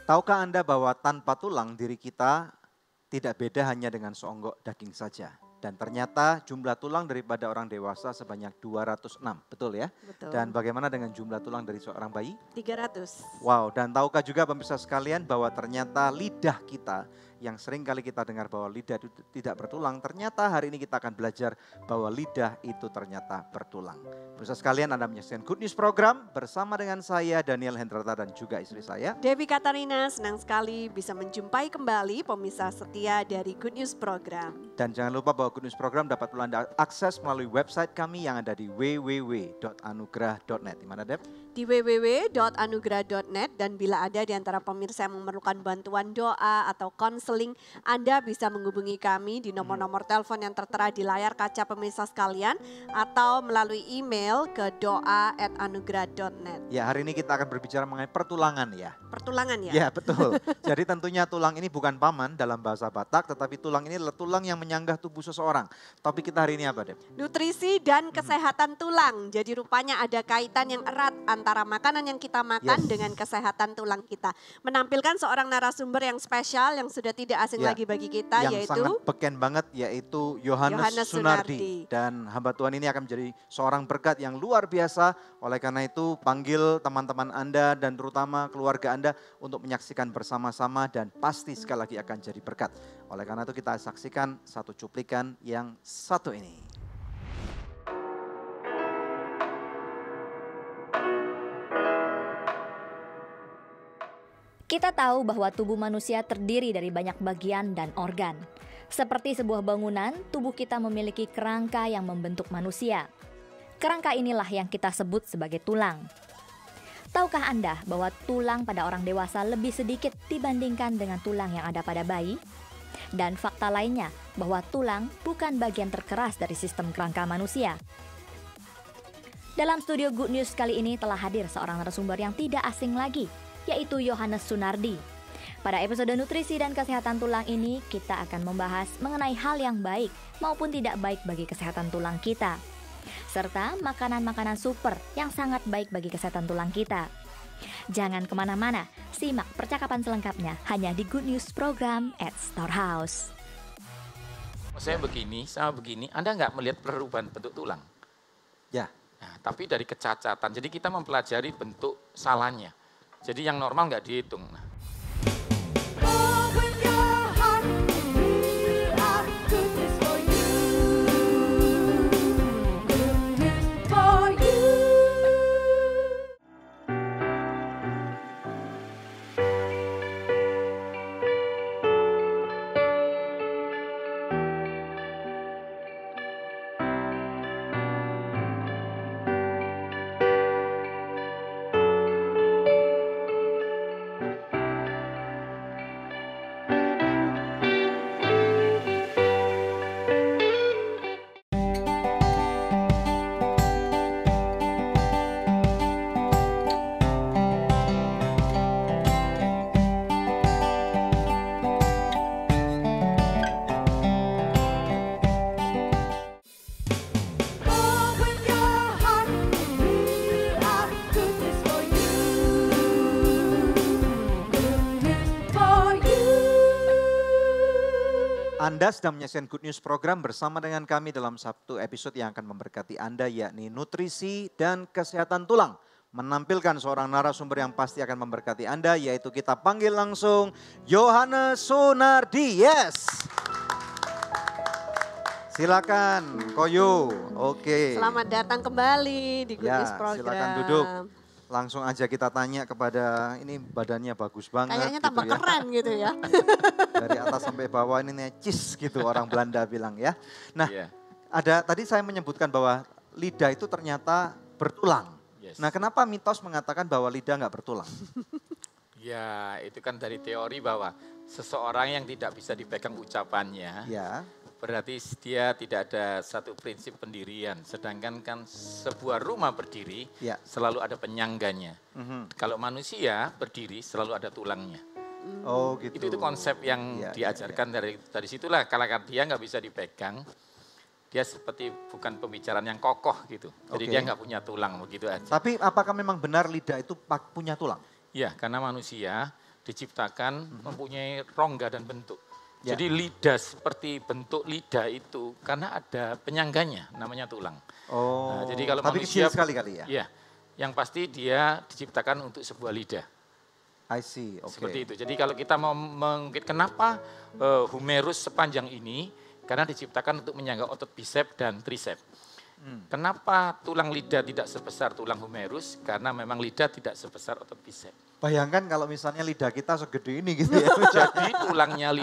Tahukah Anda bahwa tanpa tulang diri kita tidak beda hanya dengan seonggok daging saja. Dan ternyata jumlah tulang daripada orang dewasa sebanyak 206, betul ya? Betul. Dan bagaimana dengan jumlah tulang dari seorang bayi? 300. Wow, dan tahukah juga pemirsa sekalian bahwa ternyata lidah kita yang sering kali kita dengar bahwa lidah itu tidak bertulang, ternyata hari ini kita akan belajar bahwa lidah itu ternyata bertulang. Pemirsa sekalian, Anda menyaksikan Good News Program bersama dengan saya Daniel Hendrata dan juga istri saya Devi Katarina, senang sekali bisa menjumpai kembali pemirsa setia dari Good News Program. Dan jangan lupa bahwa Good News Program dapat Anda akses melalui website kami yang ada di www.anugrah.net. Di mana, Deb? Di www.anugrah.net, dan bila ada di antara pemirsa yang memerlukan bantuan doa atau konseling, Anda bisa menghubungi kami di nomor-nomor telepon yang tertera di layar kaca pemirsa sekalian atau melalui email ke doa@anugrah.net. Ya, hari ini kita akan berbicara mengenai pertulangan ya. Pertulangan ya? Ya, betul. Jadi tentunya tulang ini bukan paman dalam bahasa Batak, tetapi tulang ini adalah tulang yang menyanggah tubuh seseorang. Topik kita hari ini apa, Deb? Nutrisi dan kesehatan tulang. Jadi rupanya ada kaitan yang erat antara makanan yang kita makan dengan kesehatan tulang kita. Menampilkan seorang narasumber yang spesial yang sudah tidak asing lagi bagi kita, yang yaitu sangat beken banget, yaitu Yohanes Sunardi. Dan hamba Tuhan ini akan menjadi seorang berkat yang luar biasa. Oleh karena itu panggil teman-teman Anda dan terutama keluarga Anda untuk menyaksikan bersama-sama dan pasti sekali lagi akan jadi berkat. Oleh karena itu kita saksikan satu cuplikan yang satu ini. Kita tahu bahwa tubuh manusia terdiri dari banyak bagian dan organ. Seperti sebuah bangunan, tubuh kita memiliki kerangka yang membentuk manusia. Kerangka inilah yang kita sebut sebagai tulang. Tahukah Anda bahwa tulang pada orang dewasa lebih sedikit dibandingkan dengan tulang yang ada pada bayi? Dan fakta lainnya bahwa tulang bukan bagian terkeras dari sistem kerangka manusia. Dalam studio Good News kali ini telah hadir seorang narasumber yang tidak asing lagi, yaitu Yohanes Sunardi. Pada episode nutrisi dan kesehatan tulang ini, kita akan membahas mengenai hal yang baik maupun tidak baik bagi kesehatan tulang kita, serta makanan-makanan super yang sangat baik bagi kesehatan tulang kita. Jangan kemana-mana, simak percakapan selengkapnya hanya di Good News Program at Storehouse. Saya begini, sama begini, Anda nggak melihat perubahan bentuk tulang? Ya. Nah, tapi dari kecacatan, jadi kita mempelajari bentuk salahnya. Jadi yang normal nggak dihitung. Nah. Anda sedang menyaksikan Good News Program bersama dengan kami dalam satu episode yang akan memberkati Anda, yakni nutrisi dan kesehatan tulang. Menampilkan seorang narasumber yang pasti akan memberkati Anda, yaitu kita panggil langsung Yohanes Sunardi. Yes. Silakan, Koyo. Oke. Selamat datang kembali di Good News Program. Silakan duduk. Langsung aja kita tanya kepada, ini badannya bagus banget. Kayaknya gitu tambah ya. keren gitu ya. Dari atas sampai bawah ini necis gitu orang Belanda bilang ya. Nah, tadi saya menyebutkan bahwa lidah itu ternyata bertulang. Yes. Nah, kenapa mitos mengatakan bahwa lidah nggak bertulang? Ya, itu kan dari teori bahwa seseorang yang tidak bisa dipegang ucapannya, Ya. berarti dia tidak ada satu prinsip pendirian. Sedangkan kan sebuah rumah berdiri selalu ada penyangganya. Kalau manusia berdiri selalu ada tulangnya. Oh gitu. Itu konsep yang diajarkan dari situlah. Kalau dia nggak bisa dipegang, dia seperti bukan pembicaraan yang kokoh gitu. Jadi dia nggak punya tulang begitu aja. Tapi apakah memang benar lidah itu punya tulang? Ya, karena manusia diciptakan mempunyai rongga dan bentuk. Jadi lidah seperti bentuk lidah itu karena ada penyangganya namanya tulang. Oh, nah, jadi kalau tapi manusia, kecil sekali ya? Iya, yang pasti dia diciptakan untuk sebuah lidah. I see, oke. Seperti itu. Jadi kalau kita mau mengungkit kenapa humerus sepanjang ini, karena diciptakan untuk menyangga otot bisep dan trisep. Kenapa tulang lidah tidak sebesar tulang humerus? Karena memang lidah tidak sebesar otot bisep. Bayangkan kalau misalnya lidah kita segede ini gitu ya. Jadi tulangnya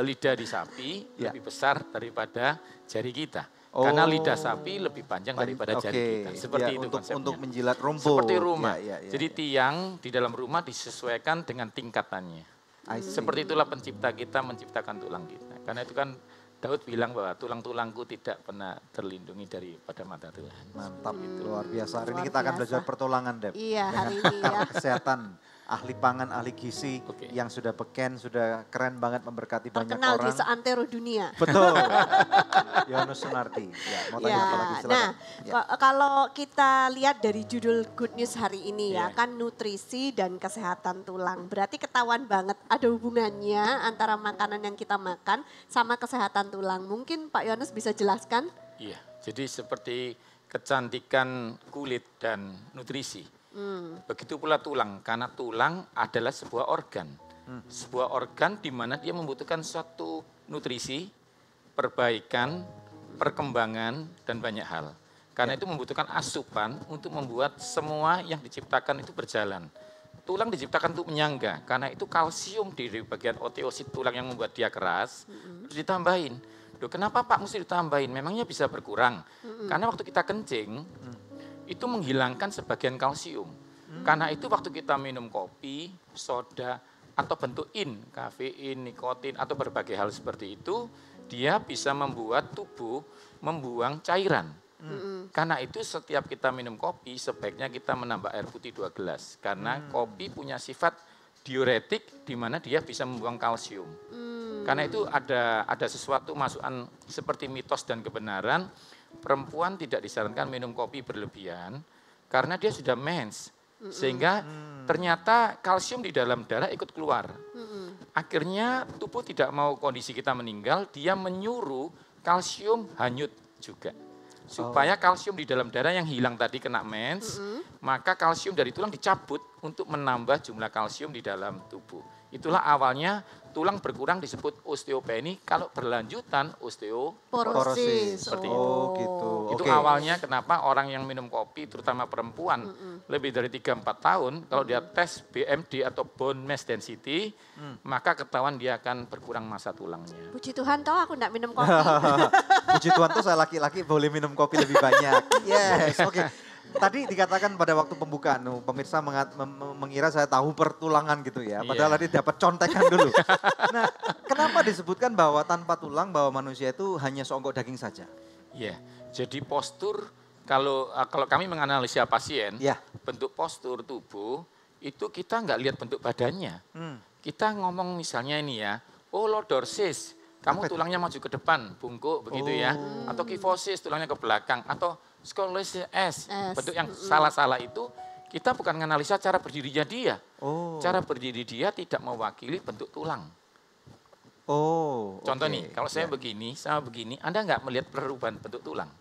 lidah di sapi lebih besar daripada jari kita. Karena lidah sapi lebih panjang daripada jari kita. Seperti itu konsepnya. Untuk menjilat rumput. Seperti rumah. Jadi tiang di dalam rumah disesuaikan dengan tingkatannya. Seperti itulah pencipta kita menciptakan tulang kita. Karena itu kan Daud bilang bahwa tulang-tulangku tidak pernah terlindungi daripada mata Tuhan. Mantap, luar biasa. Hari ini kita akan belajar pertulangan, Deb. Iya, hari ini ya. Kesehatan, ahli pangan, ahli gizi yang sudah beken, sudah keren banget memberkati banyak orang. Terkenal di seantero dunia. Betul. Yohannes Sunardi. Ya, mau tanya apa lagi? Silakan. Nah, kalau kita lihat dari judul Good News hari ini ya, kan nutrisi dan kesehatan tulang. Berarti ketahuan banget ada hubungannya antara makanan yang kita makan sama kesehatan tulang. Mungkin Pak Yohannes bisa jelaskan? Iya, jadi seperti kecantikan kulit dan nutrisi. Begitu pula tulang, karena tulang adalah sebuah organ. Sebuah organ di mana dia membutuhkan suatu nutrisi, perbaikan, perkembangan, dan banyak hal. Karena itu membutuhkan asupan untuk membuat semua yang diciptakan itu berjalan. Tulang diciptakan untuk menyangga, karena itu kalsium di bagian osteosit tulang yang membuat dia keras, harus ditambahin. Loh, kenapa Pak mesti ditambahin? Memangnya bisa berkurang? Karena waktu kita kencing, itu menghilangkan sebagian kalsium. Karena itu waktu kita minum kopi, soda, atau bentuk kafein, nikotin, atau berbagai hal seperti itu, dia bisa membuat tubuh membuang cairan. Karena itu setiap kita minum kopi, sebaiknya kita menambah air putih 2 gelas. Karena kopi punya sifat diuretik, di mana dia bisa membuang kalsium. Karena itu ada sesuatu masukan seperti mitos dan kebenaran, perempuan tidak disarankan minum kopi berlebihan, karena dia sudah mens. Sehingga ternyata kalsium di dalam darah ikut keluar. Akhirnya tubuh tidak mau kondisi kita meninggal, dia menyuruh kalsium hanyut juga. Supaya kalsium di dalam darah yang hilang tadi kena mens, maka kalsium dari tulang dicabut untuk menambah jumlah kalsium di dalam tubuh. Itulah awalnya tulang berkurang disebut osteopenia, kalau berlanjutan osteoporosis. Seperti itu. Oh gitu. Itu awalnya kenapa orang yang minum kopi, terutama perempuan, lebih dari 3-4 tahun, kalau dia tes BMD atau bone mass density, maka ketahuan dia akan berkurang massa tulangnya. Puji Tuhan toh aku enggak minum kopi. Puji Tuhan tuh saya laki-laki boleh minum kopi lebih banyak. Yes, oke. Tadi dikatakan pada waktu pembukaan, pemirsa mengira saya tahu pertulangan gitu ya. Padahal tadi dapat contekan dulu. Nah, kenapa disebutkan bahwa tanpa tulang bahwa manusia itu hanya seonggok daging saja? Iya, jadi postur kalau kami menganalisa pasien, bentuk postur tubuh itu kita nggak lihat bentuk badannya. Kita ngomong misalnya ini ya, lordosis, kamu tulangnya maju ke depan, bungkuk begitu ya. Atau kifosis, tulangnya ke belakang. Atau scoliosis S, bentuk yang salah-salah itu kita bukan menganalisa cara berdirinya dia. Cara berdiri dia tidak mewakili bentuk tulang. Contoh nih, kalau saya begini, sama begini, Anda nggak melihat perubahan bentuk tulang.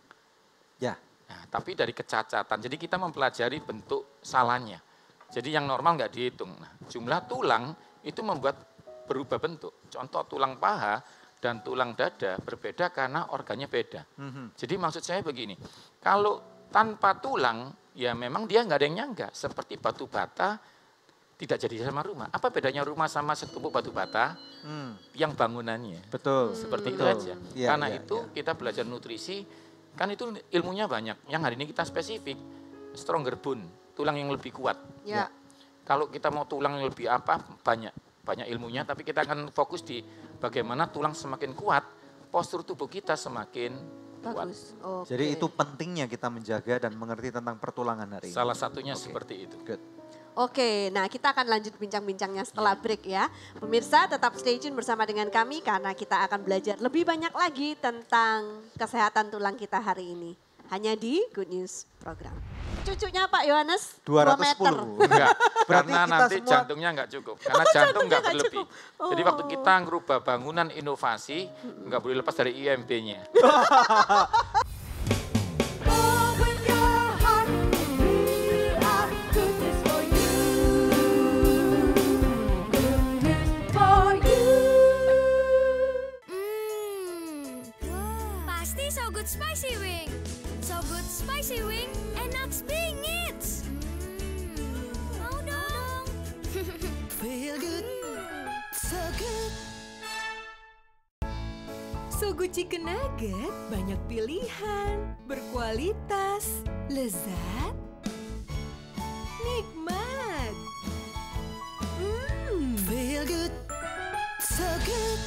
Ya. Nah, tapi dari kecacatan, jadi kita mempelajari bentuk salahnya. Jadi yang normal nggak dihitung. Nah, jumlah tulang itu membuat berubah bentuk. Contoh tulang paha dan tulang dada berbeda karena organnya beda. Jadi maksud saya begini, kalau tanpa tulang, ya memang dia nggak ada yang nyangga. Seperti batu bata tidak jadi sama rumah. Apa bedanya rumah sama setumpuk batu bata? Yang bangunannya. Betul. Seperti itu aja. Karena itu kita belajar nutrisi, kan itu ilmunya banyak. Yang hari ini kita spesifik, stronger bone, tulang yang lebih kuat. Kalau kita mau tulang yang lebih apa, banyak ilmunya, tapi kita akan fokus di bagaimana tulang semakin kuat, postur tubuh kita semakin kuat. Jadi itu pentingnya kita menjaga dan mengerti tentang pertulangan hari ini. Salah satunya seperti itu. Good. Oke, nah kita akan lanjut bincang-bincangnya setelah break ya. Pemirsa tetap stay tune bersama dengan kami karena kita akan belajar lebih banyak lagi tentang kesehatan tulang kita hari ini. hanya di Good News Program. Cucunya Pak Yohanes 210. 2 meter. Enggak, Berarti karena kita nanti semua- jantungnya enggak cukup. Karena jantung enggak nggak berlebih. cukup. Jadi waktu kita ngerubah bangunan inovasi, enggak boleh lepas dari IMB-nya. Open your heart, we are good news for you. Good news for you. Pasti So Good Spicy Wing. So Good Spicy Wing, enak bingit. Mau dong. Feel good, so good. So Good Chicken Nugget banyak pilihan, berkualitas, lezat, nikmat. Feel good, so good.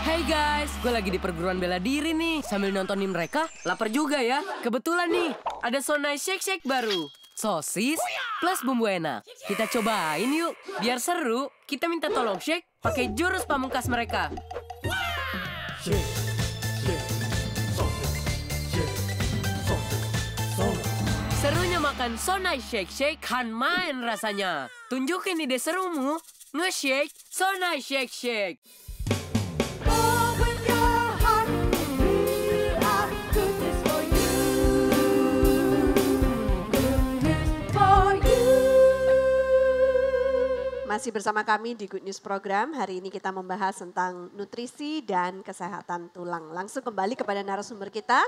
Hey guys, gue lagi di perguruan bela diri nih. Sambil nontonin mereka, lapar juga ya. Kebetulan nih, ada So Nice Shake Shake baru. Sosis plus bumbu enak. Kita cobain yuk. Biar seru, kita minta tolong shake pakai jurus pamungkas mereka. Serunya makan So Nice Shake Shake kan main rasanya. Tunjukin ide serumu, nge-shake So Nice Shake Shake. Open your heart, we are good news for you. Good news for you. Masih bersama kami di Good News Program. Hari ini kita membahas tentang nutrisi dan kesehatan tulang. Langsung kembali kepada narasumber kita,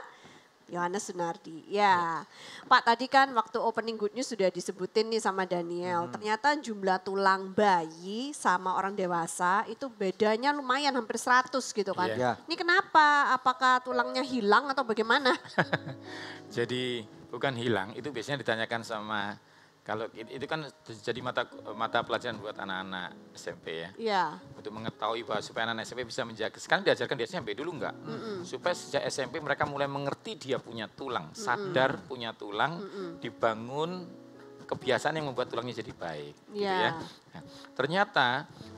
Yohanes Sunardi. Ya, Pak tadi kan waktu opening Good News sudah disebutin nih sama Daniel. Ternyata jumlah tulang bayi sama orang dewasa itu bedanya lumayan hampir 100 gitu kan. Iya. Ini kenapa? Apakah tulangnya hilang atau bagaimana? Jadi bukan hilang, itu biasanya ditanyakan sama, kalau itu kan jadi mata pelajaran buat anak-anak SMP ya. Iya. Untuk mengetahui bahwa supaya anak SMP bisa menjaga. Sekarang diajarkan di SMP dulu enggak. Supaya sejak SMP mereka mulai mengerti dia punya tulang. Sadar punya tulang, dibangun kebiasaan yang membuat tulangnya jadi baik. Gitu Iya. ya. Nah, ternyata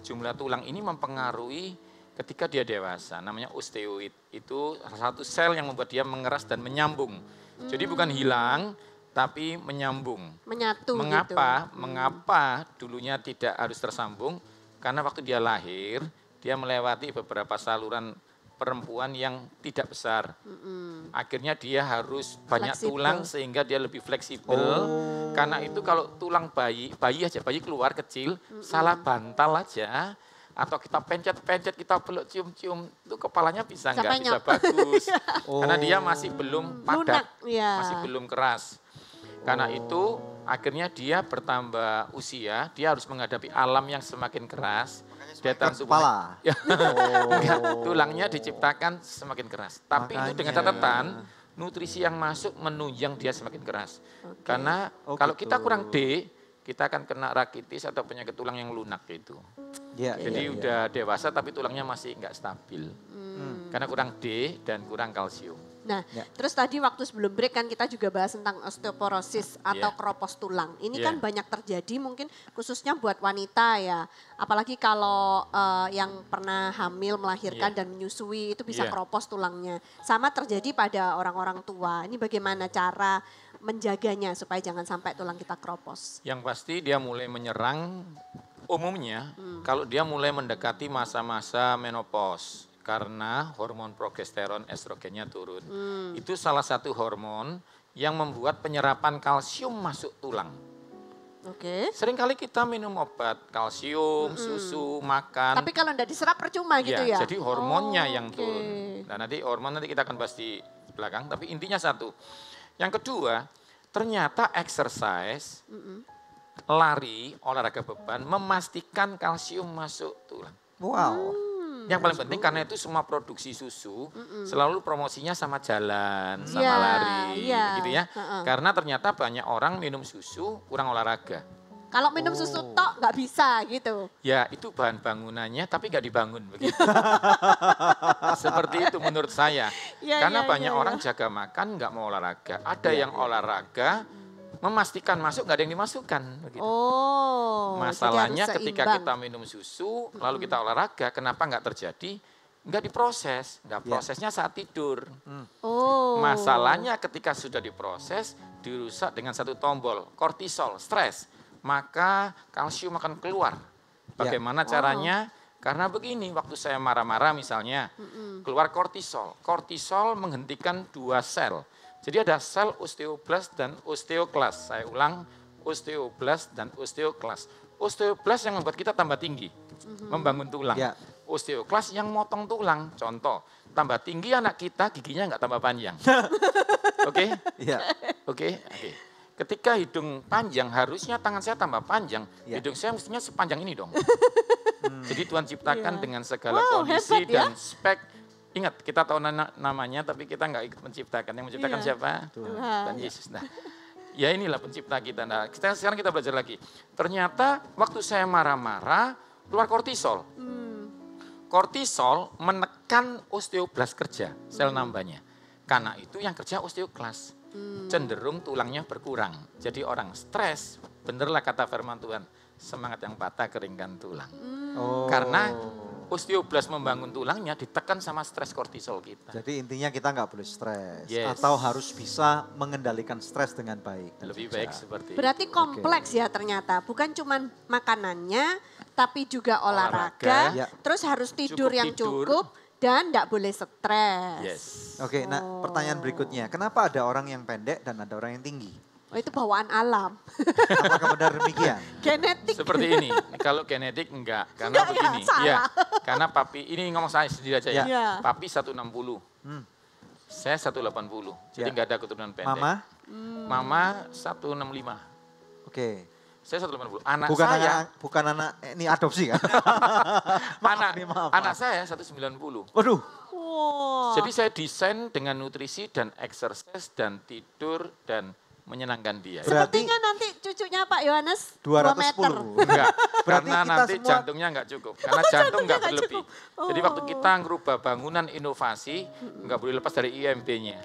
jumlah tulang ini mempengaruhi ketika dia dewasa. Namanya osteoid. Itu salah satu sel yang membuat dia mengeras dan menyambung. Jadi bukan hilang, tapi menyambung. Menyatu Mengapa? gitu. Mengapa dulunya tidak harus tersambung? Karena waktu dia lahir, dia melewati beberapa saluran perempuan yang tidak besar. Akhirnya dia harus banyak Fleksibel. tulang sehingga dia lebih fleksibel. Karena itu kalau tulang bayi keluar kecil, salah bantal aja, atau kita pencet-pencet, kita peluk cium-cium, itu kepalanya bisa nggak Sampai bisa nyok. bagus. Karena dia masih belum padat, Lunak, ya. masih belum keras. Karena itu akhirnya dia bertambah usia, dia harus menghadapi alam yang semakin keras. Daya tahan kepala. tubuhnya- Enggak, tulangnya diciptakan semakin keras. Tapi itu dengan Makanya. catatan, nutrisi yang masuk menunjang dia semakin keras. Karena Oh, kalau gitu. kita kurang D, kita akan kena rakitis atau penyakit tulang yang lunak gitu. Iya, Jadi iya, udah dewasa tapi tulangnya masih nggak stabil. Karena kurang D dan kurang kalsium. Nah, Ya. terus tadi waktu sebelum break kan kita juga bahas tentang osteoporosis atau Iya. keropos tulang. Ini Iya. kan banyak terjadi mungkin khususnya buat wanita ya. Apalagi kalau yang pernah hamil, melahirkan Iya. dan menyusui itu bisa Iya. keropos tulangnya. Sama terjadi pada orang-orang tua. Ini bagaimana cara menjaganya supaya jangan sampai tulang kita keropos? Yang pasti dia mulai menyerang umumnya kalau dia mulai mendekati masa-masa menopause. Karena hormon progesteron estrogennya turun. Itu salah satu hormon yang membuat penyerapan kalsium masuk tulang. Oke. Seringkali kita minum obat kalsium, susu, makan. Tapi kalau tidak diserap percuma gitu ya? Jadi hormonnya yang Oke. turun. Nah nanti hormon nanti kita akan bahas di belakang. Tapi intinya satu. Yang kedua, ternyata exercise, lari, olahraga beban memastikan kalsium masuk tulang. Wow. Yang paling penting karena itu semua produksi susu selalu promosinya sama jalan, sama Iya, lari, iya. gitu ya. Heeh. Karena ternyata banyak orang minum susu kurang olahraga. Kalau minum susu tok nggak bisa gitu. Ya itu bahan bangunannya tapi nggak dibangun begitu. Seperti itu menurut saya. Iya, Karena iya, banyak iya, orang iya. jaga makan nggak mau olahraga. Ada yang olahraga memastikan masuk nggak ada yang dimasukkan. Begitu. Oh, jadi Masalahnya harus ketika seimbang. kita minum susu lalu kita olahraga, kenapa nggak terjadi nggak diproses. Nah, prosesnya saat tidur. Oh. Masalahnya ketika sudah diproses, dirusak dengan satu tombol, kortisol, stres. Maka kalsium akan keluar. Bagaimana caranya? Karena begini, waktu saya marah-marah misalnya, keluar kortisol. Kortisol menghentikan 2 sel. Jadi ada sel osteoblast dan osteoklas. Saya ulang, osteoblast dan osteoklas. Osteoblast yang membuat kita tambah tinggi, membangun tulang. Osteoklas yang motong tulang. Contoh, tambah tinggi anak kita, giginya nggak tambah panjang. Oke? Oke. Ketika hidung panjang, harusnya tangan saya tambah panjang. Hidung saya mestinya sepanjang ini dong. Jadi Tuhan ciptakan dengan segala kondisi dan spek. Ingat, kita tahu namanya tapi kita nggak ikut menciptakan. Yang menciptakan siapa? Tuhan Yesus. Nah, ya inilah pencipta kita. Nah, sekarang kita belajar lagi. Ternyata waktu saya marah-marah, keluar kortisol. Kortisol menekan osteoblas kerja, sel nambahnya. Karena itu yang kerja osteoklas. Cenderung tulangnya berkurang. Jadi orang stres, benerlah kata firman Tuhan, semangat yang patah keringkan tulang. Karena osteoblas membangun tulangnya ditekan sama stres kortisol kita. Jadi intinya kita nggak boleh stres. Atau harus bisa mengendalikan stres dengan baik. Lebih baik seperti itu. Berarti kompleks ya ternyata. Bukan cuma makanannya, tapi juga olahraga. Terus harus tidur yang cukup. Dan tidak boleh stres. Oke, nah pertanyaan berikutnya. Kenapa ada orang yang pendek dan ada orang yang tinggi? Oh, itu bawaan alam. Apakah benar demikian? Genetik. Seperti ini. Kalau genetik enggak. Karena begini. Karena papi, ini ngomong saya sendiri aja ya. Papi 160. Saya 180. Jadi enggak ada keturunan pendek. Mama? Mama 165. Oke. Saya 180. Anak bukan anak ini adopsi kan? Anak saya 190. Waduh. Jadi saya desain dengan nutrisi dan exercise dan tidur dan menyenangkan dia. Sepertinya nanti cucunya Pak Yohanes 210. Enggak, karena nanti jantungnya enggak cukup. Karena jantung enggak berlebih. Jadi waktu kita ngerubah bangunan inovasi, enggak boleh lepas dari IMB-nya.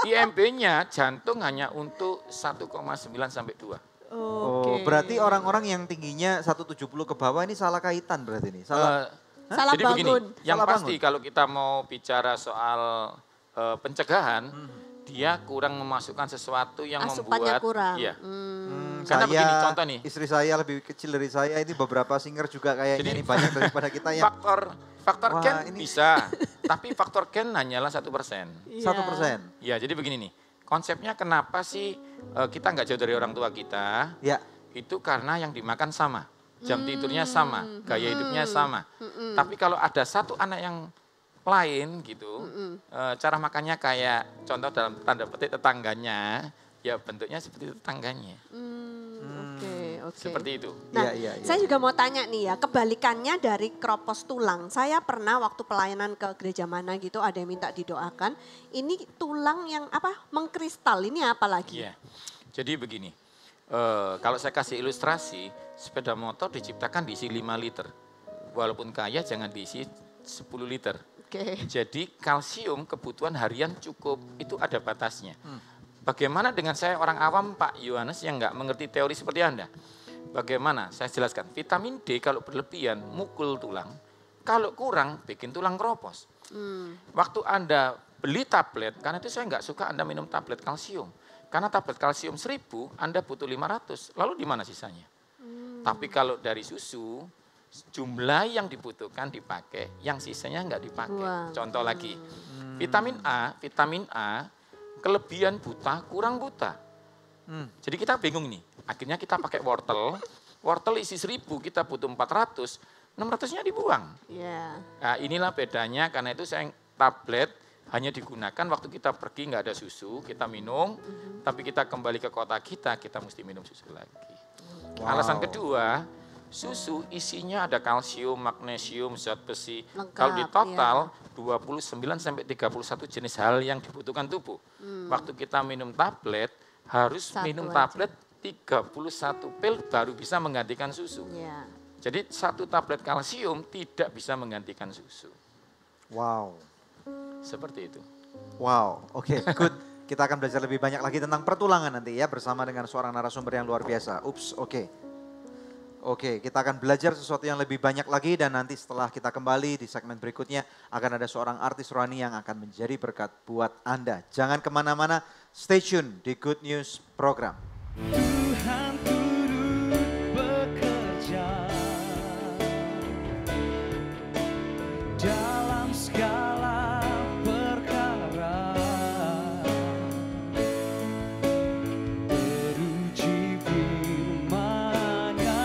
IMB-nya jantung hanya untuk 1,9 sampai 2. Berarti orang-orang yang tingginya 170 ke bawah ini salah kaitan berarti ini. Salah jadi bangun. Begini, yang pasti kalau kita mau bicara soal pencegahan, dia kurang memasukkan sesuatu yang asupannya membuat kurang. Iya. Karena begini contoh nih. Istri saya lebih kecil dari saya, ini beberapa singer juga kayaknya ini banyak daripada kita yang faktor gen bisa, tapi faktor gen hanyalah 1%. 1%. Ya, jadi begini nih. Konsepnya kenapa sih kita nggak jauh dari orang tua kita? Itu karena yang dimakan sama, jam tidurnya sama, gaya hidupnya sama. Tapi kalau ada satu anak yang lain gitu, cara makannya kayak contoh dalam tanda petik tetangganya, ya bentuknya seperti tetangganya. Seperti itu. Nah, saya juga mau tanya nih ya, kebalikannya dari keropos tulang. Saya pernah waktu pelayanan ke gereja mana gitu, ada yang minta didoakan. Ini tulang yang mengkristal, ini apa lagi? Iya. Jadi begini, kalau saya kasih ilustrasi, sepeda motor diciptakan diisi 5 liter. Walaupun kaya jangan diisi 10 liter. Jadi kalsium kebutuhan harian cukup, itu ada batasnya. Bagaimana dengan saya orang awam Pak Yohanes yang nggak mengerti teori seperti Anda? Bagaimana? Saya jelaskan. Vitamin D kalau berlebihan mukul tulang, kalau kurang bikin tulang keropos. Waktu Anda beli tablet, karena itu saya nggak suka Anda minum tablet kalsium. Karena tablet kalsium 1000, Anda butuh 500, lalu di mana sisanya? Tapi kalau dari susu, jumlah yang dibutuhkan dipakai, yang sisanya nggak dipakai. Contoh lagi, vitamin A, kelebihan buta, kurang buta. Jadi kita bingung nih. Akhirnya kita pakai wortel isi 1000, kita butuh 400, 600-nya dibuang. Nah, inilah bedanya, karena itu saya tablet hanya digunakan waktu kita pergi nggak ada susu, kita minum, tapi kita kembali ke kota kita mesti minum susu lagi. Alasan kedua, susu isinya ada kalsium, magnesium, zat besi. Kalau di total 29 sampai 31 jenis hal yang dibutuhkan tubuh. Waktu kita minum tablet harus minum tablet 31 pil baru bisa menggantikan susu. Jadi 1 tablet kalsium tidak bisa menggantikan susu. Wow. Seperti itu. Wow, oke, good. Kita akan belajar lebih banyak lagi tentang pertulangan nanti ya bersama dengan seorang narasumber yang luar biasa. Oke. Oke, kita akan belajar sesuatu yang lebih banyak lagi dan nanti setelah kita kembali di segmen berikutnya akan ada seorang artis rohani yang akan menjadi berkat buat Anda. Jangan kemana-mana, stay tune di Good News Program. Tuhan turut bekerja dalam segala perkara, beruji firman-Nya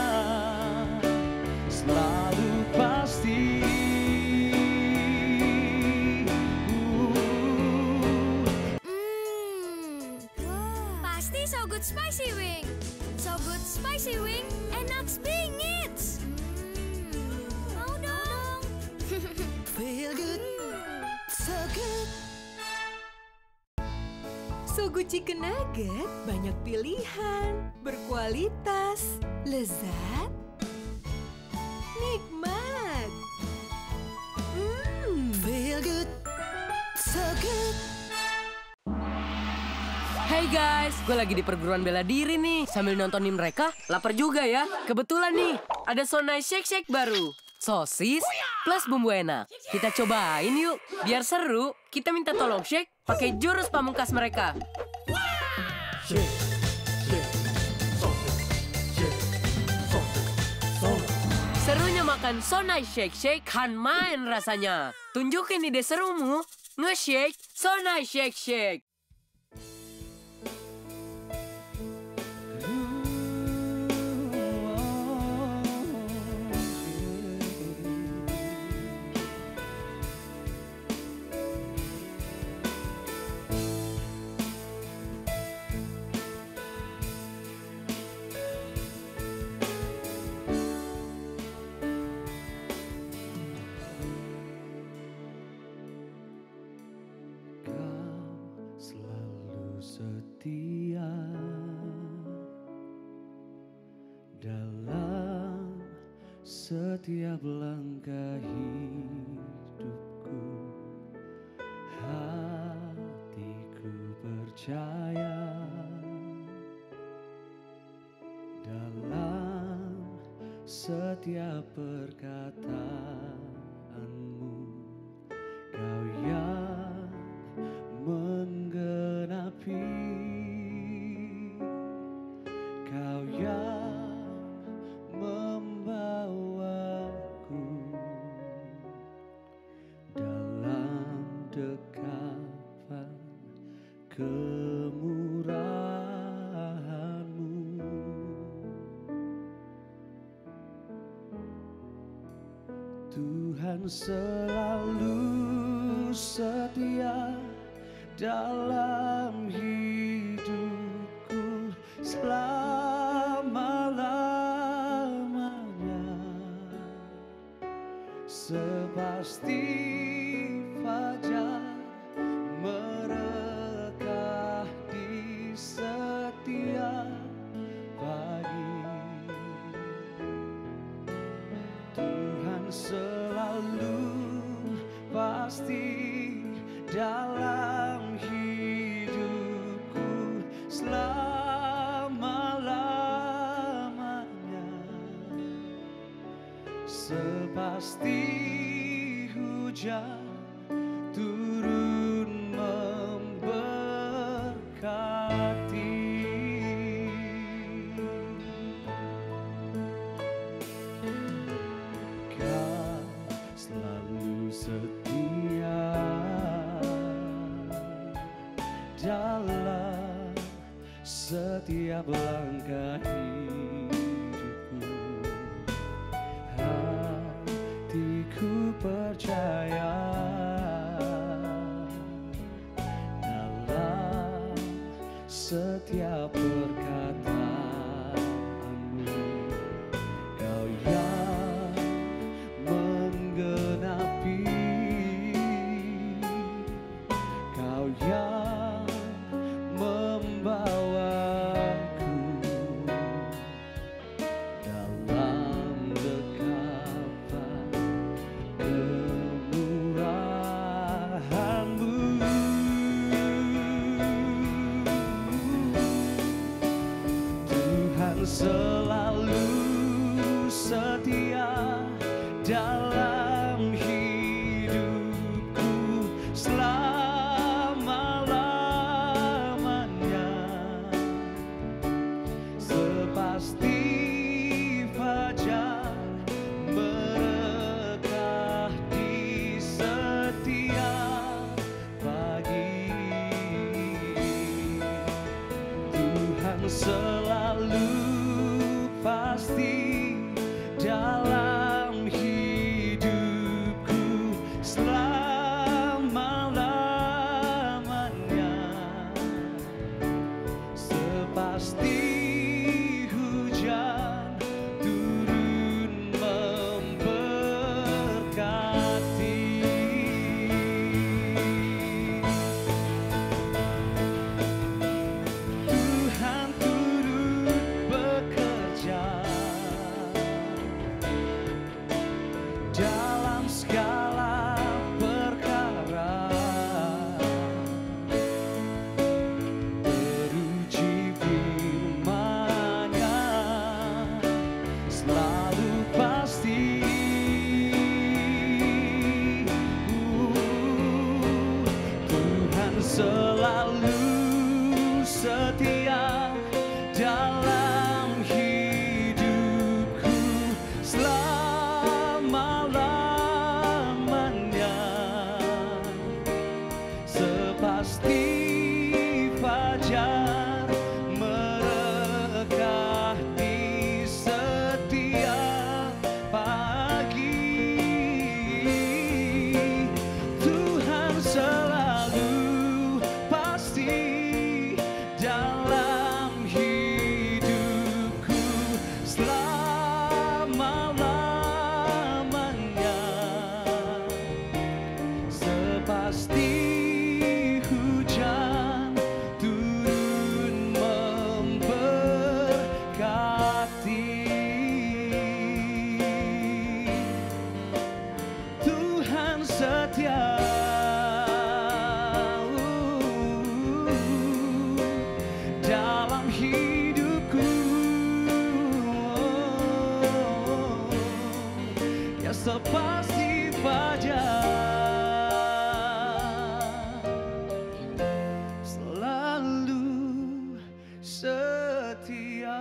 selalu pasti. Pasti So Good Spicy Wing. So Good Spicy Wing, enak bingit. Mau dong. Feel good, so good. Sogo Chicken Nugget banyak pilihan, berkualitas, lezat, nikmat. Feel good, so good. Hey guys, gue lagi di perguruan bela diri nih. Sambil nontonin mereka, lapar juga ya. Kebetulan nih, ada So Nice Shake Shake baru. Sosis plus bumbu enak. Kita cobain yuk. Biar seru, kita minta tolong shake pakai jurus pamungkas mereka. Serunya makan So Nice Shake Shake kan main rasanya. Tunjukin ide serumu, nge-shake So Nice Shake Shake. Selalu setia dalam setiap langkah hidupku. Hatiku percaya dalam setiap perkataanmu. Kau yang menggenapi, Kau yang membawaku dalam dekapan kemurahan-Mu. Tuhan selalu setia dalam hidupku selama-lamanya. Sepasti fajar merekah di setiap pagi. Tuhan selalu pasti dalam hidupku selama-lamanya. Sepasti hujan turun memberkati. Kau selalu setia dalam setiap langkah hidupku. Hatiku percaya dalam setiap perkataanmu. Kau yang menggenapi, Kau yang membawaku dalam dekapan kemurahan-Mu. Tuhan selalu selalu pasti dalam hidupku selama-lamanya, sepasti hujan turun memberkati. Tuhan turut bekerja dalam segala perkara, teruji firman-Nya selalu pasti. Tuhan selalu setia dalam hidupku selama-lamanya, sepasti fajar merekah di setiap pagi. Tuhan selalu pasti dalam hidupku selama-lamanya, sepasti hujan turun memberkati. Tuhan setia dalam hidupku, ya sepasti fajar selalu setia.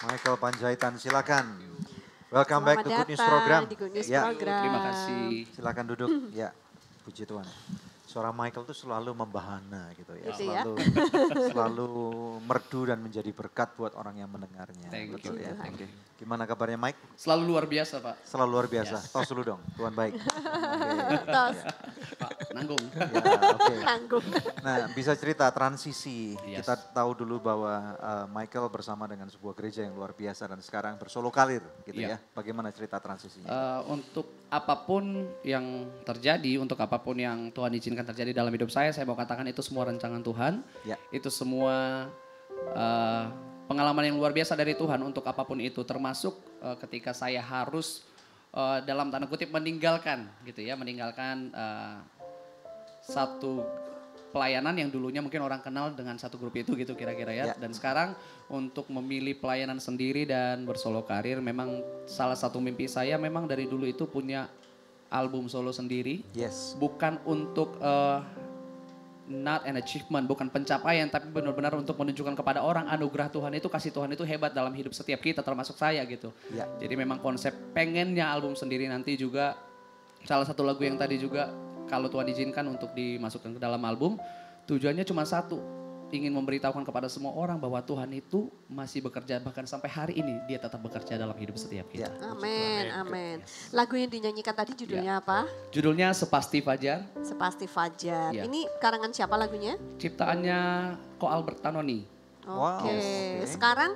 Michael Panjaitan, silakan. Welcome back to Good News Program. Di Good News Ya, Program. Terima kasih. silakan duduk. Ya, puji Tuhan. Suara Michael tuh selalu membahana gitu ya. Gitu ya. Selalu merdu dan menjadi berkat buat orang yang mendengarnya. Thank Betul you. ya. Thank you. Gimana kabarnya Mike? Selalu luar biasa, Pak. Selalu luar biasa. Tos dulu dong, Tuhan baik. Oke. Tos. Pak, nanggung. Ya, oke. Tanggung. Nah, bisa cerita transisi. Yes. Kita tahu dulu bahwa Michael bersama dengan sebuah gereja yang luar biasa dan sekarang bersolo karir gitu Iya. ya. Bagaimana cerita transisinya? Untuk apapun yang terjadi, untuk apapun yang Tuhan izinkan terjadi dalam hidup saya mau katakan itu semua rancangan Tuhan. Ya. Itu semua pengalaman yang luar biasa dari Tuhan untuk apapun itu, termasuk ketika saya harus dalam tanda kutip meninggalkan gitu ya, meninggalkan satu pelayanan yang dulunya mungkin orang kenal dengan satu grup itu gitu kira-kira ya. Ya. Dan sekarang untuk memilih pelayanan sendiri dan bersolo karir, memang salah satu mimpi saya memang dari dulu itu punya album solo sendiri. Yes. Bukan untuk not an achievement, bukan pencapaian, tapi benar-benar untuk menunjukkan kepada orang anugerah Tuhan itu, kasih Tuhan itu hebat dalam hidup setiap kita, termasuk saya gitu. Ya. Jadi memang konsep pengennya album sendiri nanti juga, salah satu lagu yang tadi juga kalau Tuhan izinkan untuk dimasukkan ke dalam album, tujuannya cuma satu, ingin memberitahukan kepada semua orang bahwa Tuhan itu masih bekerja, bahkan sampai hari ini dia tetap bekerja dalam hidup setiap kita. Ya. Amin, amin. Lagu yang dinyanyikan tadi judulnya apa? Judulnya Sepasti Fajar, Sepasti Fajar. Ya. Ini karangan siapa lagunya? ciptaannya Ko Albert Tanoni. Oke, Wow, oke. sekarang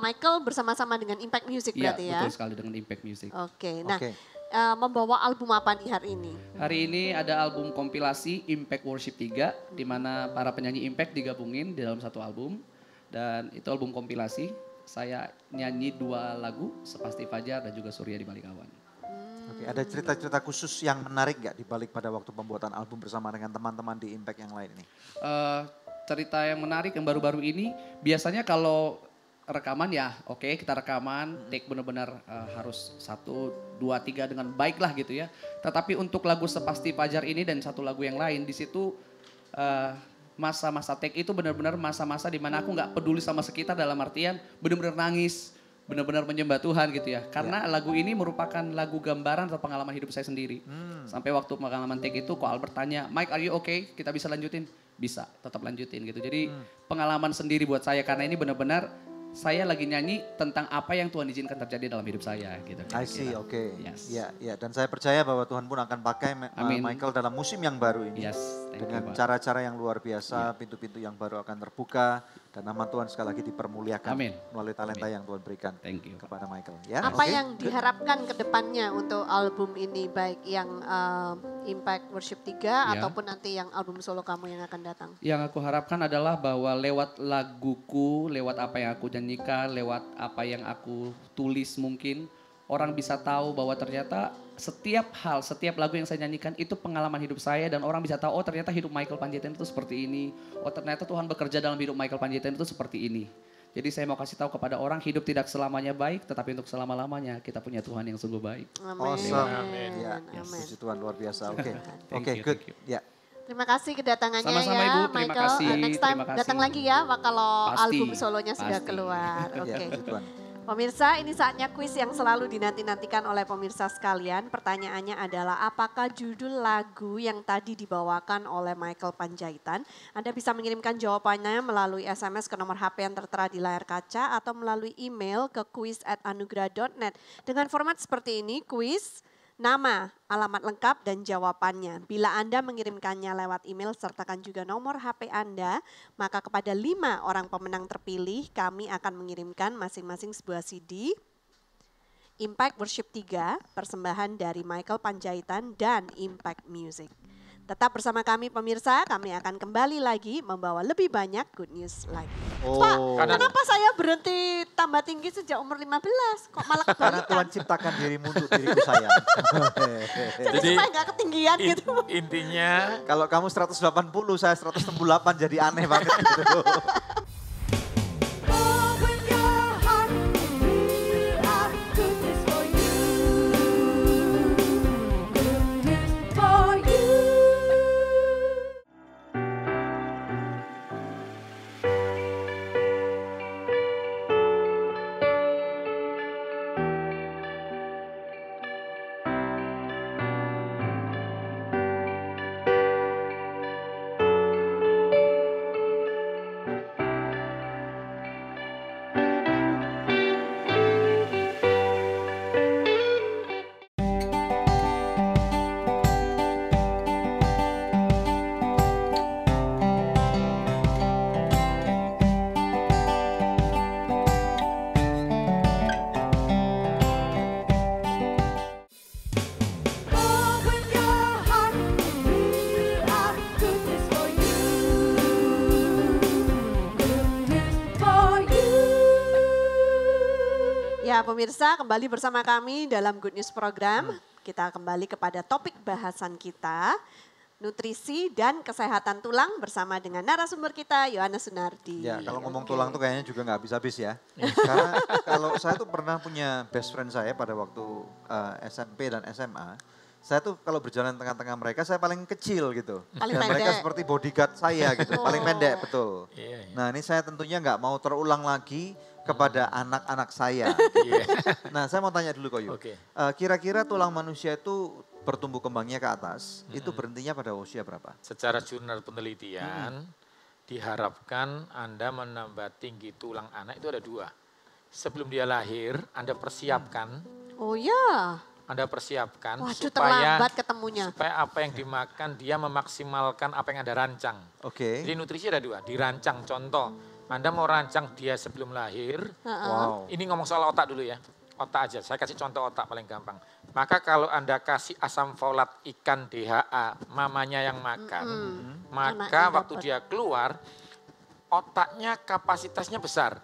Michael bersama-sama dengan Impact Music Iya, berarti ya? betul sekali dengan Impact Music. Oke, nah Oke. membawa album apa nih hari ini? Hari ini ada album kompilasi Impact Worship 3, di mana para penyanyi Impact digabungin di dalam satu album. Dan itu album kompilasi, saya nyanyi 2 lagu, Sepasti Fajar dan juga Surya di Balik Awan. Oke, ada cerita-cerita khusus yang menarik nggak dibalik pada waktu pembuatan album bersama dengan teman-teman di Impact yang lain ini? Cerita yang menarik yang baru-baru ini, biasanya kalau rekaman ya oke, kita rekaman, take benar-benar harus 1, 2, 3 dengan baik lah gitu ya. Tetapi untuk lagu Sepasti Fajar ini dan satu lagu yang lain, di situ masa-masa take itu benar-benar masa-masa di mana aku nggak peduli sama sekitar, dalam artian benar-benar nangis, benar-benar menyembah Tuhan gitu ya. Karena lagu ini merupakan lagu gambaran atau pengalaman hidup saya sendiri. Sampai waktu pengalaman take itu, kok Albert tanya, Mike are you okay? Kita bisa lanjutin? Bisa, tetap lanjutin gitu. Jadi pengalaman sendiri buat saya karena ini benar-benar saya lagi nyanyi tentang apa yang Tuhan izinkan terjadi dalam hidup saya gitu. I see, oke. Yes. Ya, dan saya percaya bahwa Tuhan pun akan pakai Amin. Michael dalam musim yang baru ini. Yes, thank you, Dengan Pak. cara-cara yang luar biasa, pintu-pintu yang baru akan terbuka dan nama Tuhan sekali lagi dipermuliakan Amin. melalui talenta yang Tuhan berikan Thank you. kepada Michael. Ya, Apa oke. yang diharapkan ke depannya untuk album ini, baik yang Impact Worship 3 ataupun nanti yang album solo kamu yang akan datang? Yang aku harapkan adalah bahwa lewat laguku, lewat apa yang aku nyanyikan, lewat apa yang aku tulis mungkin, orang bisa tahu bahwa ternyata setiap hal, setiap lagu yang saya nyanyikan itu pengalaman hidup saya dan orang bisa tahu, oh ternyata hidup Michael Panjaitan itu seperti ini. Oh ternyata Tuhan bekerja dalam hidup Michael Panjaitan itu seperti ini. Jadi saya mau kasih tahu kepada orang hidup tidak selamanya baik, tetapi untuk selama-lamanya kita punya Tuhan yang sungguh baik. Amin. Awesome. Amin. Ya, Amin. puji Tuhan luar biasa. Oke, Thank oke, you, good. thank you. Ya. Terima kasih kedatangannya Sama-sama, ya Ibu. Terima Michael. kasih, Next time terima kasih. datang lagi ya kalau Pasti, album solonya sudah pasti. keluar. Ya, Oke. puji Tuhan. Pemirsa, ini saatnya kuis yang selalu dinanti-nantikan oleh pemirsa sekalian. Pertanyaannya adalah apakah judul lagu yang tadi dibawakan oleh Michael Panjaitan? Anda bisa mengirimkan jawabannya melalui SMS ke nomor HP yang tertera di layar kaca atau melalui email ke quiz@anugerah.net. Dengan format seperti ini, kuis, nama, alamat lengkap, dan jawabannya. Bila Anda mengirimkannya lewat email, sertakan juga nomor HP Anda, maka kepada 5 orang pemenang terpilih, kami akan mengirimkan masing-masing sebuah CD, Impact Worship 3, persembahan dari Michael Panjaitan dan Impact Music. Tetap bersama kami pemirsa, kami akan kembali lagi membawa lebih banyak good news lagi. Pak, kenapa saya berhenti tambah tinggi sejak umur 15? Kok malah Karena kebalikan? Tuhan ciptakan dirimu untuk diriku sayang. Jadi supaya nggak ketinggian gitu. Intinya Kalau kamu 180, saya 168 jadi aneh banget gitu. Open your heart, we are goodness for you. Goodness for you. Open your heart, we are goodness for you. Goodness for you. Ya pemirsa, kembali bersama kami dalam Good News Program. Kita kembali kepada topik bahasan kita, nutrisi dan kesehatan tulang bersama dengan narasumber kita, Yohanes Sunardi. Ya, kalau ngomong Oke. tulang tuh kayaknya juga nggak habis-habis ya. Karena kalau saya tuh pernah punya best friend saya pada waktu SMP dan SMA. Saya tuh kalau berjalan tengah-tengah mereka saya paling kecil gitu. Paling Dan mereka pendek. seperti bodyguard saya gitu, paling pendek betul. Iya, iya. Nah ini saya tentunya nggak mau terulang lagi kepada anak-anak saya. Nah saya mau tanya dulu Koyo. Oke. Kira-kira tulang manusia itu bertumbuh kembangnya ke atas, itu berhentinya pada usia berapa? secara jurnal penelitian diharapkan Anda menambah tinggi tulang anak itu ada 2. Sebelum dia lahir, Anda persiapkan, Oh ya, Anda persiapkan waduh supaya terlambat ketemunya. apa yang dimakan dia memaksimalkan apa yang Anda rancang. Oke. Jadi nutrisi ada 2, dirancang. Contoh, Anda mau rancang dia sebelum lahir, Wow. ini ngomong soal otak dulu ya. Otak aja, saya kasih contoh otak paling gampang. Maka kalau Anda kasih asam folat ikan DHA, mamanya yang makan, maka Anaknya waktu dapat. dia keluar, otaknya kapasitasnya besar.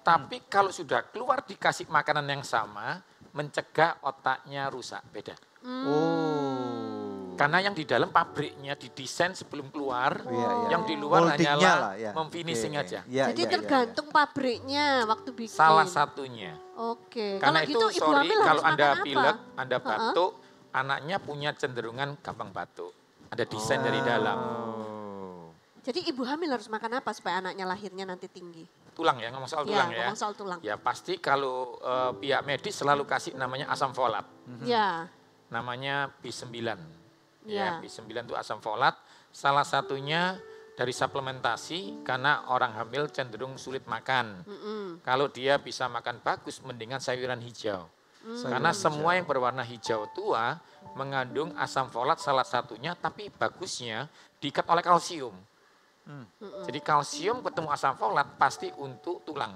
Tapi kalau sudah keluar dikasih makanan yang sama, mencegah otaknya rusak, beda. Oh. Karena yang di dalam pabriknya didesain sebelum keluar, Iya, iya, yang iya. di luar Moldingnya hanyalah lah, ya. memfinishing Oke, aja. iya, Jadi iya, iya, tergantung pabriknya waktu bikin. Salah satunya. Oke, Karena kalau itu gitu ibu sorry hamil kalau harus Anda makan pilek, apa? Anda batuk, anaknya punya cenderungan gampang batuk. Ada desain dari dalam. Oh. Jadi ibu hamil harus makan apa supaya anaknya lahirnya nanti tinggi? tulang ya, ngomong soal Ya, tulang ya. ngomong soal tulang. Ya pasti kalau pihak medis selalu kasih namanya asam folat. Ya. Namanya B9. Ya. Ya, B9 itu asam folat. Salah satunya dari suplementasi karena orang hamil cenderung sulit makan. Kalau dia bisa makan bagus, mendingan sayuran hijau. Karena semua yang berwarna hijau tua mengandung asam folat salah satunya, tapi bagusnya diikat oleh kalsium. Jadi kalsium ketemu asam folat pasti untuk tulang.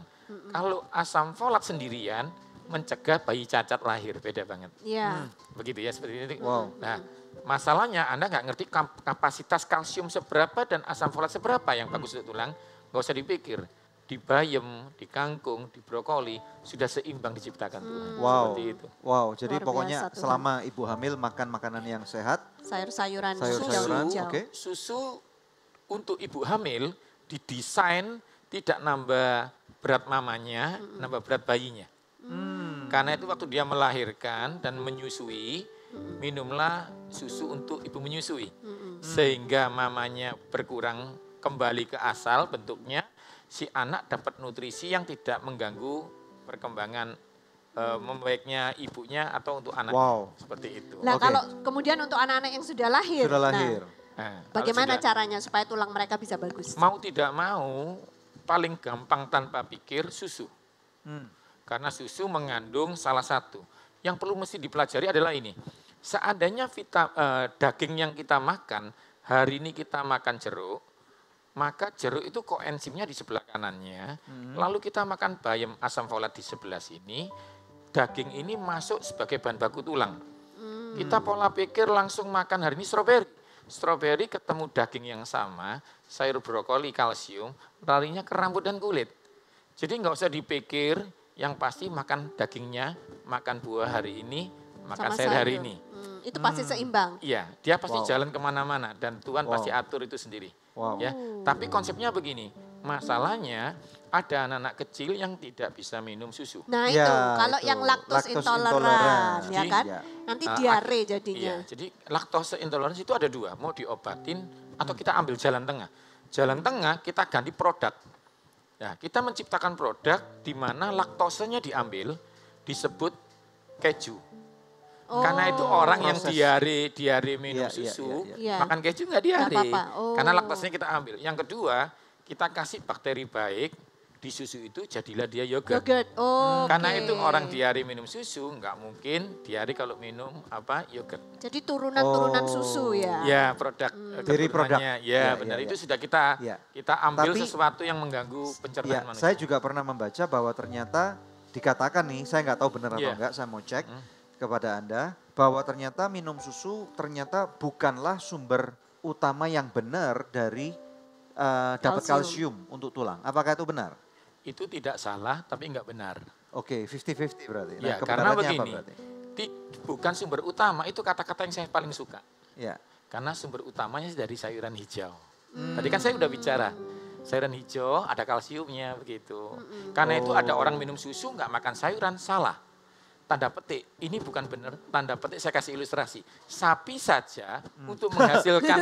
Kalau asam folat sendirian mencegah bayi cacat lahir, beda banget. Iya. Begitu ya, seperti ini. Wow. Nah, masalahnya Anda nggak ngerti kapasitas kalsium seberapa dan asam folat seberapa yang bagus untuk tulang. Nggak usah dipikir. Di bayam, di kangkung, di brokoli sudah seimbang diciptakan Tuhan. Wow. Seperti itu. Wow, jadi Luar pokoknya biasa, Tuhan. selama ibu hamil makan makanan yang sehat, Sayur-sayuran sayur-sayuran, hijau. oke. Susu untuk ibu hamil didesain tidak nambah berat mamanya, nambah berat bayinya. Karena itu waktu dia melahirkan dan menyusui, minumlah susu untuk ibu menyusui. Sehingga mamanya berkurang kembali ke asal bentuknya, si anak dapat nutrisi yang tidak mengganggu perkembangan membaiknya ibunya atau untuk anaknya. Wow. Seperti itu. Nah, Oke. kalau kemudian untuk anak-anak yang sudah lahir. Sudah nah, lahir. Nah, kalau bagaimana sudah caranya supaya tulang mereka bisa bagus? mau tidak mau, paling gampang tanpa pikir susu. Karena susu mengandung salah satu. Yang perlu mesti dipelajari adalah ini. Seandainya daging yang kita makan, hari ini kita makan jeruk, maka jeruk itu koenzimnya di sebelah kanannya. Lalu kita makan bayam asam folat di sebelah sini, daging ini masuk sebagai bahan baku tulang. Kita pola pikir langsung makan hari ini stroberi. Stroberi ketemu daging yang sama, sayur brokoli kalsium, larinya ke rambut dan kulit. Jadi nggak usah dipikir, yang pasti makan dagingnya, makan buah hari ini, makan Sama sayur hari sayur. ini. Itu pasti seimbang. Iya, dia pasti Wow. jalan kemana-mana dan Tuhan Wow. pasti atur itu sendiri. Wow. Ya, tapi konsepnya begini, masalahnya ada anak-anak kecil yang tidak bisa minum susu. Nah Ya, itu, kalau itu. yang laktos Lactose intoleran, intoleran. ya kan? Ya. Nanti diare jadinya. Iya, jadi laktose intoleransi itu ada dua, mau diobatin atau kita ambil jalan tengah. Jalan tengah kita ganti produk. Ya, kita menciptakan produk di mana laktosenya diambil, disebut keju. Karena itu orang yang Proses. diare minum Iya, iya, susu, iya, iya. makan keju nggak diare. Nggak apa-apa. Oh. Karena laktosenya kita ambil. Yang kedua, kita kasih bakteri baik di susu itu jadilah dia yogurt. Yogurt. Oh. Karena itu orang diare minum susu, nggak mungkin diare kalau minum yogurt. Jadi turunan-turunan Oh. susu ya. Ya, produk Dari produk. keturunannya. Ya, Ya, benar. ya, Itu ya. sudah kita Ya. ambil Tapi- sesuatu yang mengganggu pencernaan Ya, manusia. saya juga pernah membaca bahwa ternyata dikatakan nih, saya nggak tahu benar atau Iya. enggak, saya mau cek kepada Anda, bahwa ternyata minum susu ternyata bukanlah sumber utama yang benar dari dapat kalsium untuk tulang. Apakah itu benar? Itu tidak salah, tapi nggak benar. Oke, 50-50 berarti. Ya, karena kebenarannya begini, apa berarti? bukan sumber utama, itu kata-kata yang saya paling suka. Ya. Karena sumber utamanya dari sayuran hijau. Tadi kan saya udah bicara, sayuran hijau ada kalsiumnya begitu. Karena itu ada orang minum susu nggak makan sayuran, salah. Tanda petik, ini bukan benar, tanda petik saya kasih ilustrasi. Sapi saja untuk menghasilkan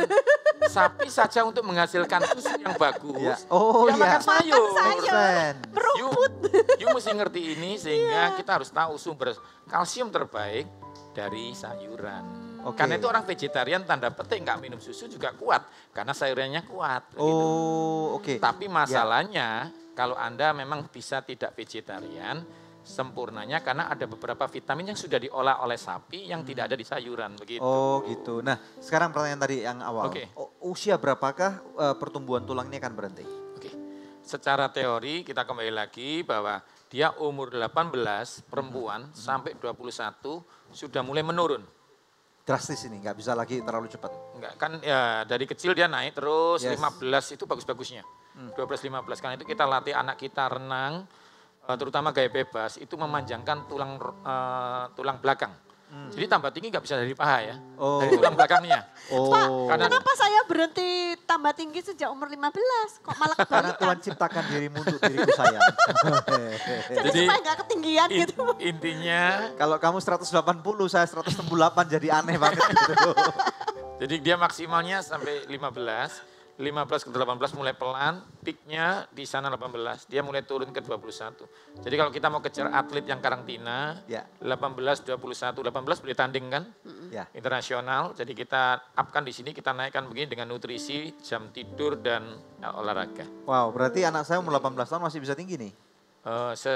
susu yang bagus, Ya. Oh, dia ya. makan sayur. Make sense. You mesti ngerti ini sehingga kita harus tahu sumber kalsium terbaik dari sayuran. Oke. Karena itu orang vegetarian tanda petik nggak minum susu juga kuat karena sayurannya kuat. begitu. Oh, oke. Tapi masalahnya kalau Anda memang bisa tidak vegetarian, sempurnanya karena ada beberapa vitamin yang sudah diolah oleh sapi yang tidak ada di sayuran begitu. Oh gitu. Nah sekarang pertanyaan tadi yang awal. Oke. Usia berapakah pertumbuhan tulang ini akan berhenti? Oke. Secara teori kita kembali lagi bahwa dia umur 18 perempuan sampai 21 sudah mulai menurun. Drastis ini, nggak bisa lagi terlalu cepat. Enggak kan ya dari kecil dia naik terus Yes. 15 itu bagus-bagusnya. 12-15 karena itu kita latih anak kita renang terutama gaya bebas itu memanjangkan tulang belakang. Jadi tambah tinggi nggak bisa dari paha ya, Oh. dari tulang belakangnya. Oh. Karena Kenapa saya berhenti tambah tinggi sejak umur 15? Kok malah Karena kebalikan? Tuhan ciptakan dirimu untuk diriku sayang. Jadi Jadi, supaya nggak ketinggian gitu. intinya Kalau kamu 180, saya 168 jadi aneh banget gitu. jadi dia maksimalnya sampai 15. 15 ke 18 mulai pelan, peaknya di sana 18, dia mulai turun ke 21. Jadi kalau kita mau kejar atlet yang karantina, 18, 21, 18 boleh tanding kan, internasional. Jadi kita upkan di sini, kita naikkan begini dengan nutrisi, jam tidur dan olahraga. Wow, berarti anak saya umur 18 tahun masih bisa tinggi nih?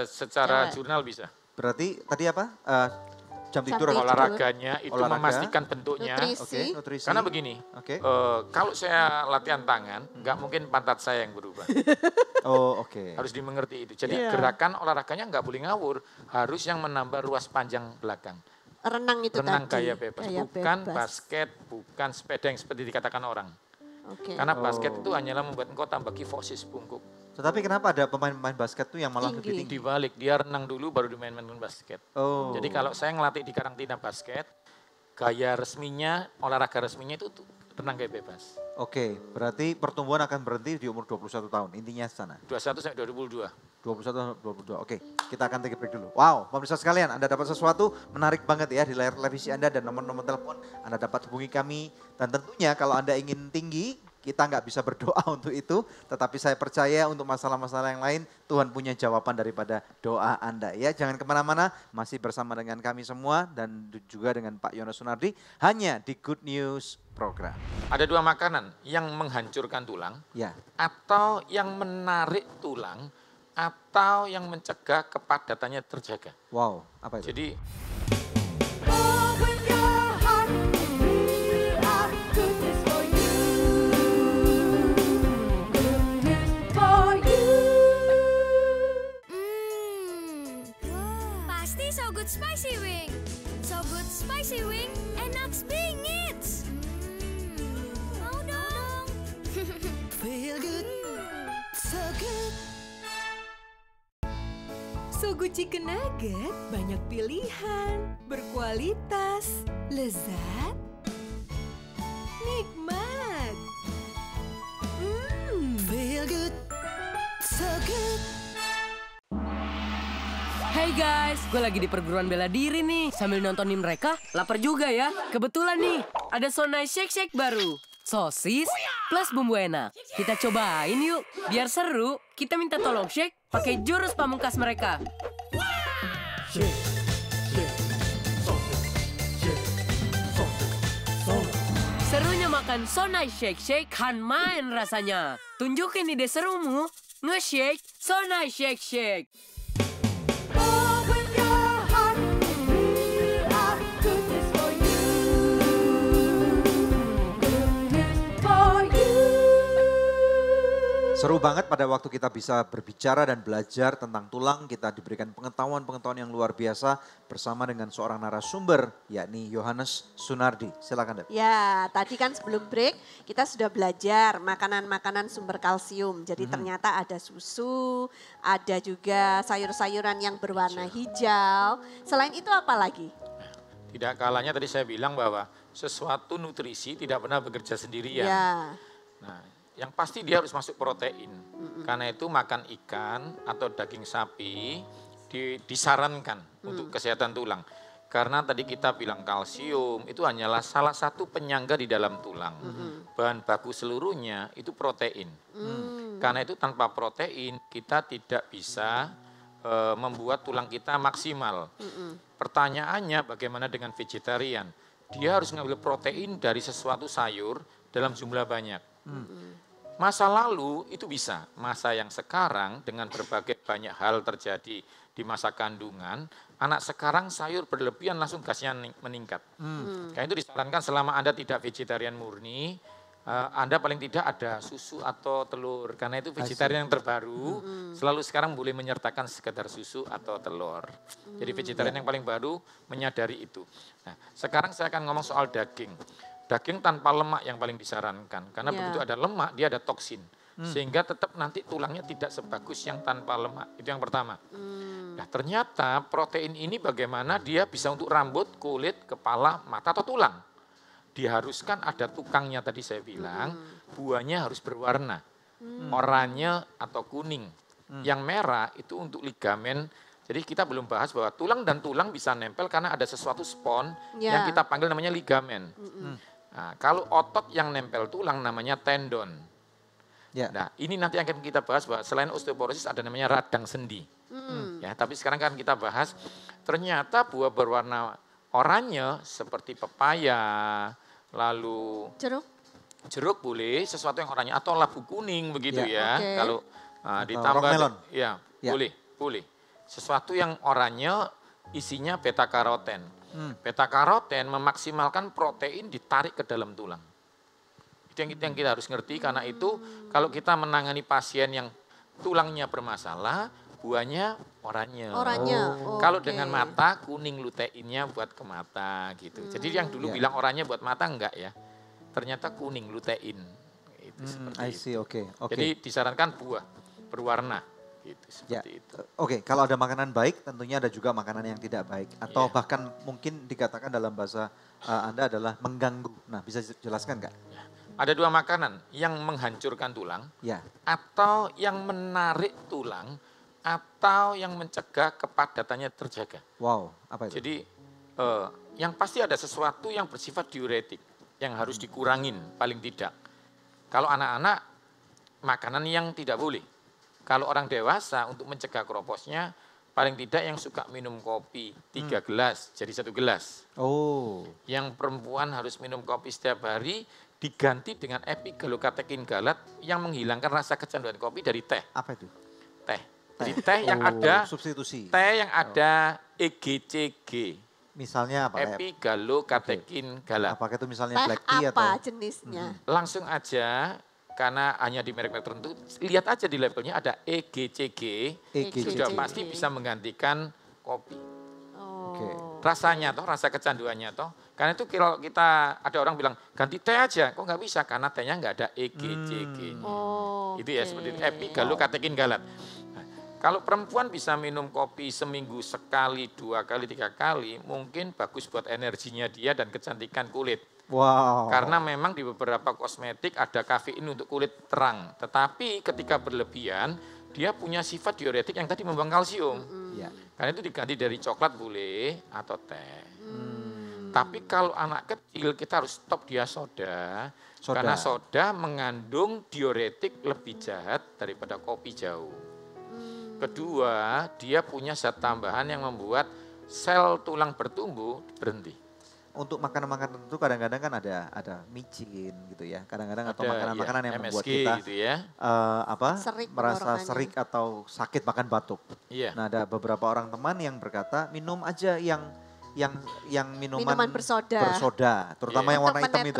Secara jurnal bisa. Berarti tadi apa? Jam tidur, olahraganya itu memastikan bentuknya. Nutrisi. Karena begini, kalau saya latihan tangan, nggak mungkin pantat saya yang berubah. Harus dimengerti itu. Jadi gerakan olahraganya nggak boleh ngawur, harus yang menambah ruas panjang belakang. Renang itu Renang tadi. gaya bebas, bukan basket, bukan sepeda yang seperti dikatakan orang. Karena basket itu hanyalah membuat engkau tambah kifosis bungkuk. Tetapi kenapa ada pemain-pemain basket tuh yang malah lebih tinggi? Dibalik, dia renang dulu baru dimain basket. Jadi kalau saya ngelatih di karantina basket, gaya resminya, olahraga resminya itu renang gaya bebas. Berarti pertumbuhan akan berhenti di umur 21 tahun, intinya sana. 21 sampai 22. 21 22. Kita akan take a break dulu. Wow, pemirsa sekalian, Anda dapat sesuatu menarik banget ya di layar televisi Anda dan nomor-nomor telepon Anda dapat hubungi kami. Dan tentunya kalau Anda ingin tinggi, kita nggak bisa berdoa untuk itu, tetapi saya percaya untuk masalah-masalah yang lain, Tuhan punya jawaban daripada doa Anda. Ya, jangan kemana-mana, masih bersama dengan kami semua dan juga dengan Pak Yohanes Sunardi, hanya di Good News Program. Ada dua makanan yang menghancurkan tulang, atau yang menarik tulang, atau yang mencegah kepadatannya terjaga. Wow, apa itu? Jadi, Open your heart, we are goodness for you. Goodness for you. Pasti So Good Spicy Wing. So Good Spicy Wing, enak bingit. Mau dong. Feel good, so good. Sogo Chicken Nugget banyak pilihan, berkualitas, lezat, nikmat. Feel good, so good. Hey guys, gue lagi di perguruan bela diri nih. Sambil nontonin mereka, lapar juga ya. Kebetulan nih, ada So Nice Shake Shake baru. Sosis plus bumbu enak. Kita cobain yuk. Biar seru, kita minta tolong shake pakai jurus pamungkas mereka. Serunya makan So Nice Shake Shake kan main rasanya. Tunjukin ide serumu, nge-shake So Nice Shake Shake. Open your heart, we are goodness for you. Goodness for you. Seru banget pada waktu kita bisa berbicara dan belajar tentang tulang, kita diberikan pengetahuan-pengetahuan yang luar biasa bersama dengan seorang narasumber, yakni Yohanes Sunardi. Silakan, Dep. Ya, tadi kan sebelum break kita sudah belajar makanan-makanan sumber kalsium. Jadi ternyata ada susu, ada juga sayur-sayuran yang berwarna hijau. Selain itu apa lagi? tidak kalanya tadi saya bilang bahwa sesuatu nutrisi tidak pernah bekerja sendirian. Nah, yang pasti dia harus masuk protein. Karena itu makan ikan atau daging sapi disarankan untuk kesehatan tulang. Karena tadi kita bilang kalsium itu hanyalah salah satu penyangga di dalam tulang. Bahan baku seluruhnya itu protein. Karena itu tanpa protein kita tidak bisa membuat tulang kita maksimal. Pertanyaannya bagaimana dengan vegetarian? Dia harus mengambil protein dari sesuatu sayur dalam jumlah banyak. Masa lalu itu bisa, masa yang sekarang dengan berbagai banyak hal terjadi di masa kandungan, anak sekarang sayur berlebihan langsung gasnya meningkat. Karena itu disarankan selama Anda tidak vegetarian murni, Anda paling tidak ada susu atau telur. Karena itu vegetarian yang terbaru selalu sekarang boleh menyertakan sekedar susu atau telur. Jadi vegetarian yang paling baru menyadari itu. Nah, sekarang saya akan ngomong soal daging. Daging tanpa lemak yang paling disarankan. Karena begitu ada lemak, dia ada toksin. Sehingga tetap nanti tulangnya tidak sebagus yang tanpa lemak. Itu yang pertama. Nah, ternyata protein ini bagaimana dia bisa untuk rambut, kulit, kepala, mata atau tulang. Diharuskan ada tukangnya tadi saya bilang, buahnya harus berwarna. Oranye atau kuning. Yang merah itu untuk ligamen. Jadi kita belum bahas bahwa tulang dan tulang bisa nempel karena ada sesuatu spon yang kita panggil namanya ligamen. Nah, kalau otot yang nempel tulang namanya tendon. Ya. Nah, ini nanti akan kita bahas bahwa selain osteoporosis ada namanya radang sendi. Ya, tapi sekarang kan kita bahas ternyata buah berwarna oranye seperti pepaya, lalu jeruk boleh, sesuatu yang oranye atau labu kuning begitu ya. Oke. Kalau Atau ditambah rock melon. ya, Ya. boleh. Sesuatu yang oranye isinya beta karoten. Beta karoten memaksimalkan protein ditarik ke dalam tulang. Itu yang kita harus ngerti, karena itu kalau kita menangani pasien yang tulangnya bermasalah, buahnya oranye. Kalau dengan mata, kuning luteinnya buat ke mata gitu. Jadi yang dulu bilang oranye buat mata enggak ya. Ternyata kuning lutein. Itu seperti I itu. see, oke. Jadi disarankan buah berwarna gitu, seperti itu. Oke, kalau ada makanan baik, tentunya ada juga makanan yang tidak baik. Atau bahkan mungkin dikatakan dalam bahasa Anda adalah mengganggu. Nah, bisa jelaskan nggak? Ada 2 makanan, yang menghancurkan tulang, Ya. atau yang menarik tulang, atau yang mencegah kepadatannya terjaga. Wow, apa itu? Jadi yang pasti ada sesuatu yang bersifat diuretik, yang harus dikurangin paling tidak. Kalau anak-anak, makanan yang tidak boleh. Kalau orang dewasa untuk mencegah kroposnya, paling tidak yang suka minum kopi 3 gelas, jadi 1 gelas. Oh. Yang perempuan harus minum kopi setiap hari, diganti dengan epigalokatekin galat yang menghilangkan rasa kecanduan kopi dari teh. Apa itu? Teh. Jadi teh yang ada substitusi. Teh yang ada EGCG. Misalnya apa? Epigalokatekin galat. Apakah itu misalnya Teh black tea apa atau jenisnya? Langsung aja, karena hanya di merek-merek tertentu, lihat aja di labelnya ada EGCG. Sudah pasti bisa menggantikan kopi. Oke. Rasanya toh, rasa kecanduannya toh. Karena itu kalau kita ada orang bilang ganti teh aja, kok nggak bisa karena tehnya nggak ada EGCG-nya. Itu ya seperti itu, epigalokatekin galat. Nah, kalau perempuan bisa minum kopi seminggu sekali, 2 kali, 3 kali, mungkin bagus buat energinya dia dan kecantikan kulit. Wow. Karena memang di beberapa kosmetik ada kafein untuk kulit terang. Tetapi ketika berlebihan, dia punya sifat diuretik yang tadi membuang kalsium. Ya. Karena itu diganti dari coklat boleh atau teh. Tapi kalau anak kecil kita harus stop dia soda. Karena soda mengandung diuretik lebih jahat daripada kopi jauh. Kedua, dia punya zat tambahan yang membuat sel tulang bertumbuh berhenti. Untuk makanan-makanan tertentu kadang-kadang kan ada micin gitu ya. Kadang-kadang atau Ada, makanan-makanan yang MSG membuat kita gitu ya. merasa serik atau sakit bahkan batuk. Iya. Nah, ada beberapa orang teman yang berkata minum aja yang minuman bersoda, terutama yang warna hitam itu.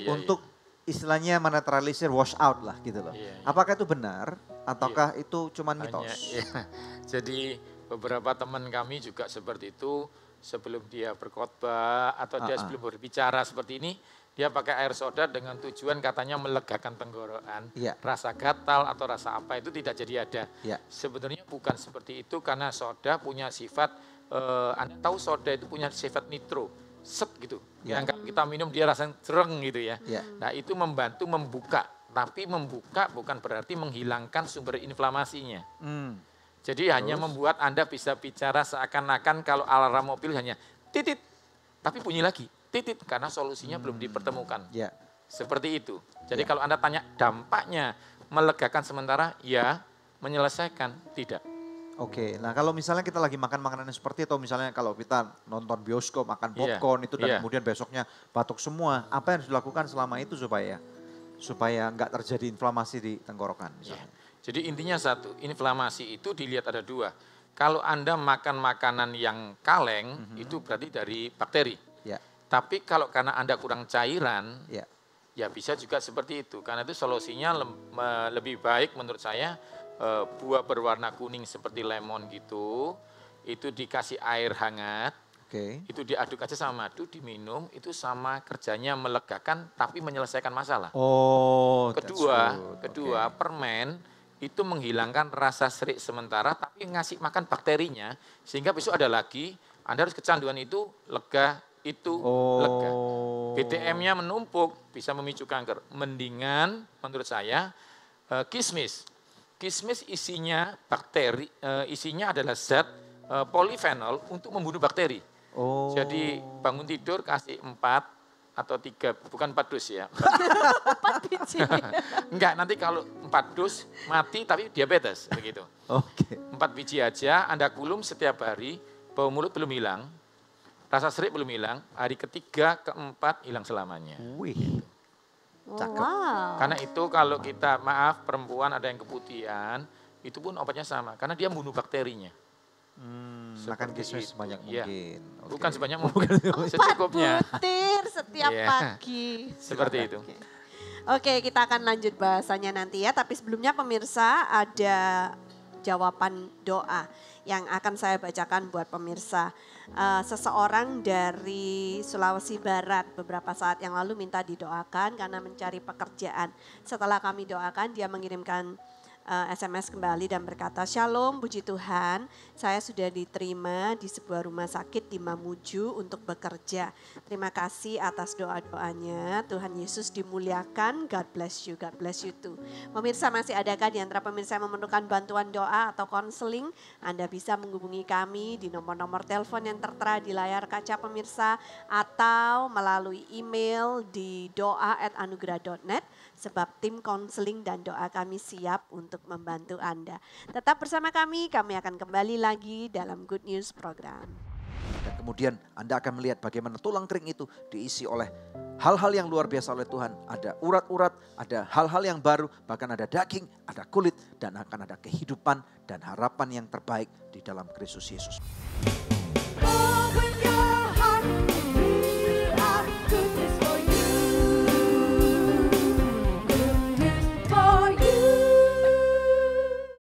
Untuk istilahnya menetralisir wash out lah gitu loh. Apakah itu benar ataukah itu cuma mitos? Jadi beberapa teman kami juga seperti itu, sebelum dia berkhotbah atau dia sebelum berbicara seperti ini, dia pakai air soda dengan tujuan katanya melegakan tenggorokan, rasa gatal atau rasa apa itu tidak jadi ada. Sebenarnya bukan seperti itu, karena soda punya sifat, Anda tahu soda itu punya sifat nitro, set gitu. Yang kita minum dia rasanya cereng gitu ya. Nah itu membantu membuka, tapi membuka bukan berarti menghilangkan sumber inflamasinya. Jadi hanya membuat Anda bisa bicara seakan-akan kalau alarm mobil hanya titit, tapi bunyi lagi titit karena solusinya belum dipertemukan. Seperti itu. Jadi kalau Anda tanya dampaknya melegakan sementara, ya, menyelesaikan tidak. Oke, nah kalau misalnya kita lagi makan makanan yang seperti itu, misalnya kalau kita nonton bioskop, makan popcorn itu dan kemudian besoknya batuk semua, apa yang harus dilakukan selama itu supaya nggak terjadi inflamasi di tenggorokan misalnya? Jadi intinya satu, inflamasi itu dilihat ada 2. Kalau Anda makan makanan yang kaleng, itu berarti dari bakteri. Tapi kalau karena Anda kurang cairan, ya bisa juga seperti itu. Karena itu solusinya lebih baik menurut saya, buah berwarna kuning seperti lemon gitu, itu dikasih air hangat, itu diaduk aja sama madu, diminum, itu sama kerjanya melegakan tapi menyelesaikan masalah. Kedua, permen itu menghilangkan rasa serik sementara tapi ngasih makan bakterinya, sehingga besok ada lagi, Anda harus kecanduan itu lega, lega. BTM-nya menumpuk, bisa memicu kanker. Mendingan menurut saya kismis. Kismis isinya bakteri, isinya adalah zat polifenol untuk membunuh bakteri. Jadi bangun tidur kasih 4 atau 3, bukan 4 dus ya. 4 biji. Enggak, nanti kalau 4 dus mati tapi diabetes begitu. Oke. 4 biji aja Anda kulum setiap hari, bau mulut belum hilang, rasa serik belum hilang, hari ketiga, keempat hilang selamanya. Wih. Cakep. Wow. Karena itu kalau kita, maaf perempuan ada yang keputihan, itu pun obatnya sama. Karena dia membunuh bakterinya. Makan Seperti kismis itu. sebanyak Iya. mungkin. Bukan Oke. sebanyak mungkin, 4 secukupnya. butir setiap Iya. pagi. Seperti itu. Oke, kita akan lanjut bahasanya nanti ya. Tapi sebelumnya pemirsa ada jawaban doa yang akan saya bacakan buat pemirsa. Seseorang dari Sulawesi Barat beberapa saat yang lalu minta didoakan karena mencari pekerjaan. Setelah kami doakan, dia mengirimkan SMS kembali dan berkata, "Shalom, puji Tuhan, saya sudah diterima di sebuah rumah sakit di Mamuju untuk bekerja. Terima kasih atas doa-doanya, Tuhan Yesus dimuliakan, God bless you too." Pemirsa, masih adakah di antara pemirsa yang memerlukan bantuan doa atau konseling? Anda bisa menghubungi kami di nomor-nomor telepon yang tertera di layar kaca pemirsa atau melalui email di doa@anugerah.net. Sebab tim konseling dan doa kami siap untuk membantu Anda. Tetap bersama kami akan kembali lagi dalam Good News Program. Dan kemudian Anda akan melihat bagaimana tulang kering itu diisi oleh hal-hal yang luar biasa oleh Tuhan. Ada urat-urat, ada hal-hal yang baru, bahkan ada daging, ada kulit, dan akan ada kehidupan dan harapan yang terbaik di dalam Kristus Yesus. Open your heart, we are goodness for you. Goodness for you.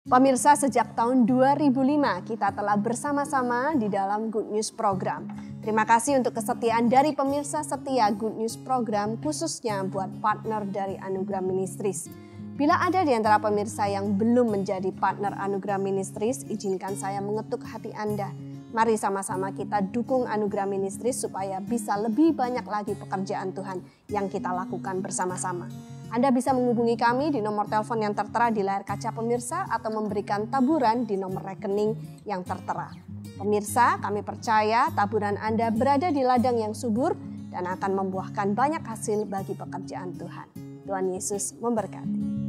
Pemirsa, sejak tahun 2005 kita telah bersama-sama di dalam Good News Program. Terima kasih untuk kesetiaan dari pemirsa setia Good News Program, khususnya buat partner dari Anugerah Ministries. Bila ada di antara pemirsa yang belum menjadi partner Anugerah Ministries, izinkan saya mengetuk hati Anda. Mari sama-sama kita dukung Anugerah Ministries supaya bisa lebih banyak lagi pekerjaan Tuhan yang kita lakukan bersama-sama. Anda bisa menghubungi kami di nomor telepon yang tertera di layar kaca pemirsa atau memberikan taburan di nomor rekening yang tertera. Pemirsa, kami percaya taburan Anda berada di ladang yang subur dan akan membuahkan banyak hasil bagi pekerjaan Tuhan. Tuhan Yesus memberkati.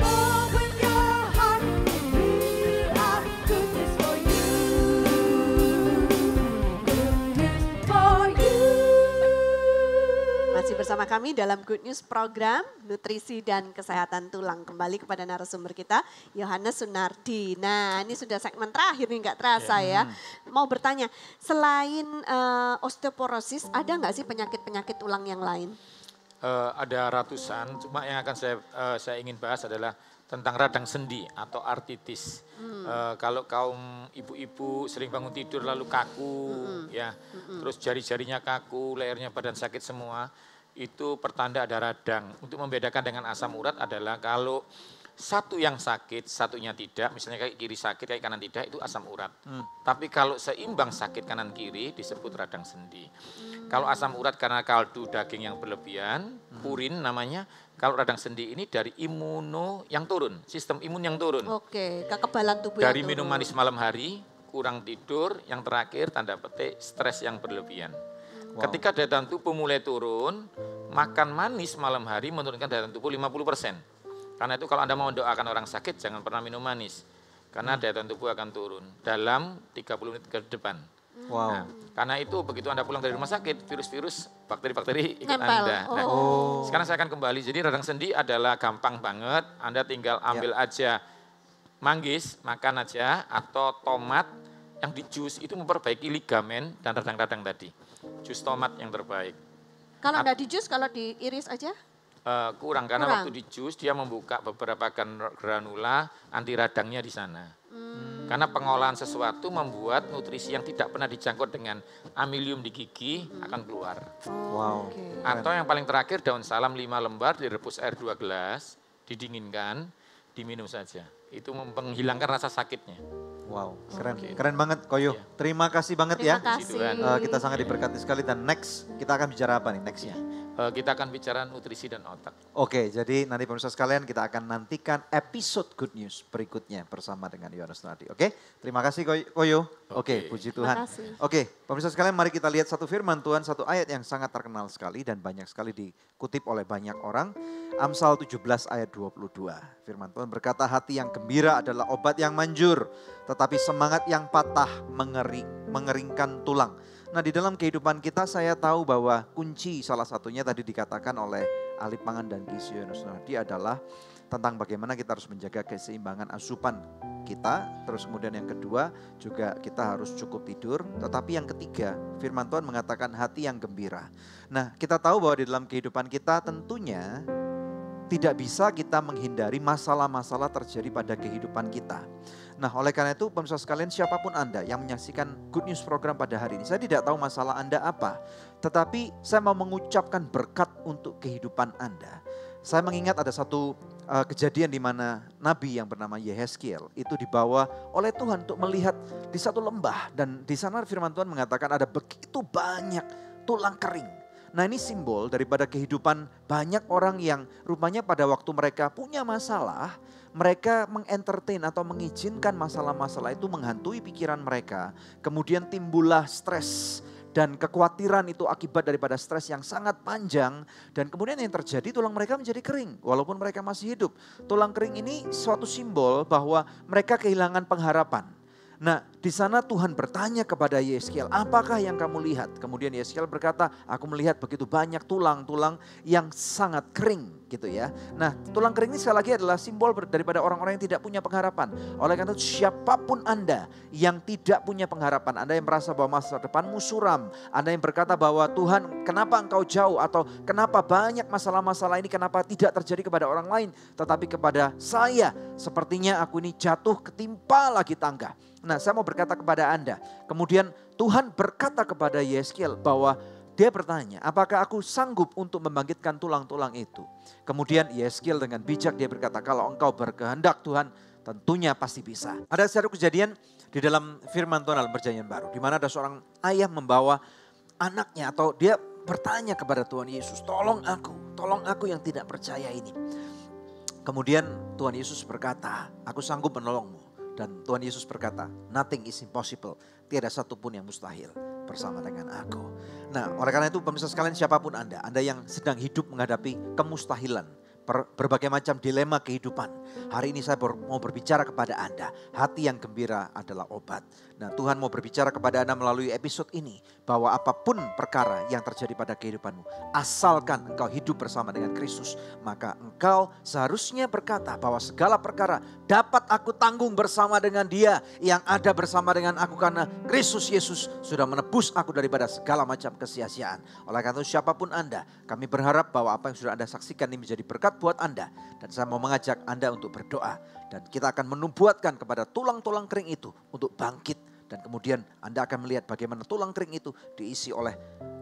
Open your heart, we are goodness for you. Goodness for you. Masih bersama kami dalam Good News Program Nutrisi dan Kesehatan Tulang. Kembali kepada narasumber kita, Yohanes Sunardi. Nah, ini sudah segmen terakhir nih, nggak terasa ya. Mau bertanya, selain osteoporosis, ada nggak sih penyakit-penyakit tulang yang lain? Ada ratusan, cuma yang akan saya ingin bahas adalah tentang radang sendi atau artritis. Kalau kaum ibu-ibu sering bangun tidur lalu kaku, ya, terus jari-jarinya kaku, lehernya badan sakit semua, itu pertanda ada radang. Untuk membedakan dengan asam urat adalah kalau satu yang sakit, satunya tidak, misalnya kaki kiri sakit, kaki kanan tidak, itu asam urat. Tapi kalau seimbang sakit kanan kiri disebut radang sendi. Kalau asam urat karena kaldu daging yang berlebihan, purin namanya. Kalau radang sendi ini dari imuno yang turun, sistem imun yang turun. Oke, kekebalan tubuh Dari yang minum turun. manis malam hari, kurang tidur, yang terakhir tanda petik stres yang berlebihan. Ketika daya tahan tubuh mulai turun, makan manis malam hari menurunkan daya tahan tubuh 50%. Karena itu kalau Anda mau mendoakan orang sakit, jangan pernah minum manis. Karena daya tahan tubuh akan turun dalam 30 menit ke depan. Wow. Nah, karena itu begitu Anda pulang dari rumah sakit, virus-virus, bakteri-bakteri ikut Nempel. Anda. Nah, Oh. sekarang saya akan kembali. Jadi radang sendi adalah gampang banget. Anda tinggal ambil aja manggis, makan aja, atau tomat yang di jus itu memperbaiki ligamen dan radang-radang tadi. Jus tomat yang terbaik. Kalau nggak di jus, kalau diiris aja? Kurang karena Kurang. waktu di jus dia membuka beberapa granula anti radangnya di sana. Karena pengolahan sesuatu membuat nutrisi yang tidak pernah dijangkut dengan amilium di gigi akan keluar. Wow. Atau yang paling terakhir daun salam 5 lembar direbus air 2 gelas, didinginkan, diminum saja. Itu menghilangkan rasa sakitnya. Wow, keren banget Koyo. Terima kasih banget Terima ya. kasih. Tuhan. Kita sangat diberkati sekali dan next kita akan bicara apa nih nextnya? kita akan bicara nutrisi dan otak. Oke, jadi nanti pemirsa sekalian kita akan nantikan episode Good News berikutnya bersama dengan Yohanes Sunardi. Oke, terima kasih Koyo. Oke, puji Tuhan. Oke, pemirsa sekalian mari kita lihat satu firman Tuhan, satu ayat yang sangat terkenal sekali dan banyak sekali dikutip oleh banyak orang. Amsal 17 ayat 22. Firman Tuhan berkata, hati yang gembira adalah obat yang manjur, tetapi semangat yang patah mengeringkan tulang. Nah, di dalam kehidupan kita saya tahu bahwa kunci salah satunya tadi dikatakan oleh ahli pangan dan gizi Yohanes Sunardi adalah tentang bagaimana kita harus menjaga keseimbangan asupan kita. Terus kemudian yang kedua juga kita harus cukup tidur. Tetapi yang ketiga firman Tuhan mengatakan hati yang gembira. Nah, kita tahu bahwa di dalam kehidupan kita tentunya tidak bisa kita menghindari masalah-masalah terjadi pada kehidupan kita. Nah, oleh karena itu pemirsa sekalian, siapapun Anda yang menyaksikan Good News program pada hari ini, saya tidak tahu masalah Anda apa, tetapi saya mau mengucapkan berkat untuk kehidupan Anda. Saya mengingat ada satu kejadian di mana Nabi yang bernama Yehezkiel itu dibawa oleh Tuhan untuk melihat di satu lembah, dan di sana firman Tuhan mengatakan ada begitu banyak tulang kering. Nah, ini simbol daripada kehidupan banyak orang yang rupanya pada waktu mereka punya masalah, mereka mengentertain atau mengizinkan masalah-masalah itu menghantui pikiran mereka. Kemudian timbullah stres dan kekhawatiran itu akibat daripada stres yang sangat panjang. Dan kemudian yang terjadi tulang mereka menjadi kering walaupun mereka masih hidup. Tulang kering ini suatu simbol bahwa mereka kehilangan pengharapan. Nah, di sana Tuhan bertanya kepada Yehezkiel, apakah yang kamu lihat? Kemudian Yehezkiel berkata, aku melihat begitu banyak tulang-tulang yang sangat kering gitu ya. Nah, tulang kering ini sekali lagi adalah simbol daripada orang-orang yang tidak punya pengharapan. Oleh karena itu siapapun Anda yang tidak punya pengharapan, Anda yang merasa bahwa masa depanmu suram, Anda yang berkata bahwa Tuhan kenapa engkau jauh, atau kenapa banyak masalah-masalah ini kenapa tidak terjadi kepada orang lain tetapi kepada saya, sepertinya aku ini jatuh ketimpa lagi tangga. Nah, saya mau berkata kepada Anda, kemudian Tuhan berkata kepada Yehezkiel bahwa dia bertanya, apakah aku sanggup untuk membangkitkan tulang-tulang itu? Kemudian Yehezkiel dengan bijak dia berkata, kalau engkau berkehendak Tuhan, tentunya pasti bisa. Ada satu kejadian di dalam firman Tuhan dalam perjanjian baru, di mana ada seorang ayah membawa anaknya, atau dia bertanya kepada Tuhan Yesus, tolong aku yang tidak percaya ini. Kemudian Tuhan Yesus berkata, aku sanggup menolongmu. Dan Tuhan Yesus berkata, nothing is impossible. Tiada satupun yang mustahil bersama dengan aku. Nah, oleh karena itu pemirsa sekalian, siapapun Anda yang sedang hidup menghadapi kemustahilan, berbagai macam dilema kehidupan. Hari ini saya mau berbicara kepada Anda, hati yang gembira adalah obat. Nah, Tuhan mau berbicara kepada Anda melalui episode ini, bahwa apapun perkara yang terjadi pada kehidupanmu, asalkan engkau hidup bersama dengan Kristus, maka engkau seharusnya berkata bahwa segala perkara dapat aku tanggung bersama dengan Dia yang ada bersama dengan aku, karena Kristus Yesus sudah menebus aku daripada segala macam kesia-siaan. Oleh karena itu siapapun Anda, kami berharap bahwa apa yang sudah Anda saksikan ini menjadi berkat buat Anda. Dan saya mau mengajak Anda untuk berdoa, dan kita akan menubuatkan kepada tulang-tulang kering itu untuk bangkit. Dan kemudian Anda akan melihat bagaimana tulang kering itu diisi oleh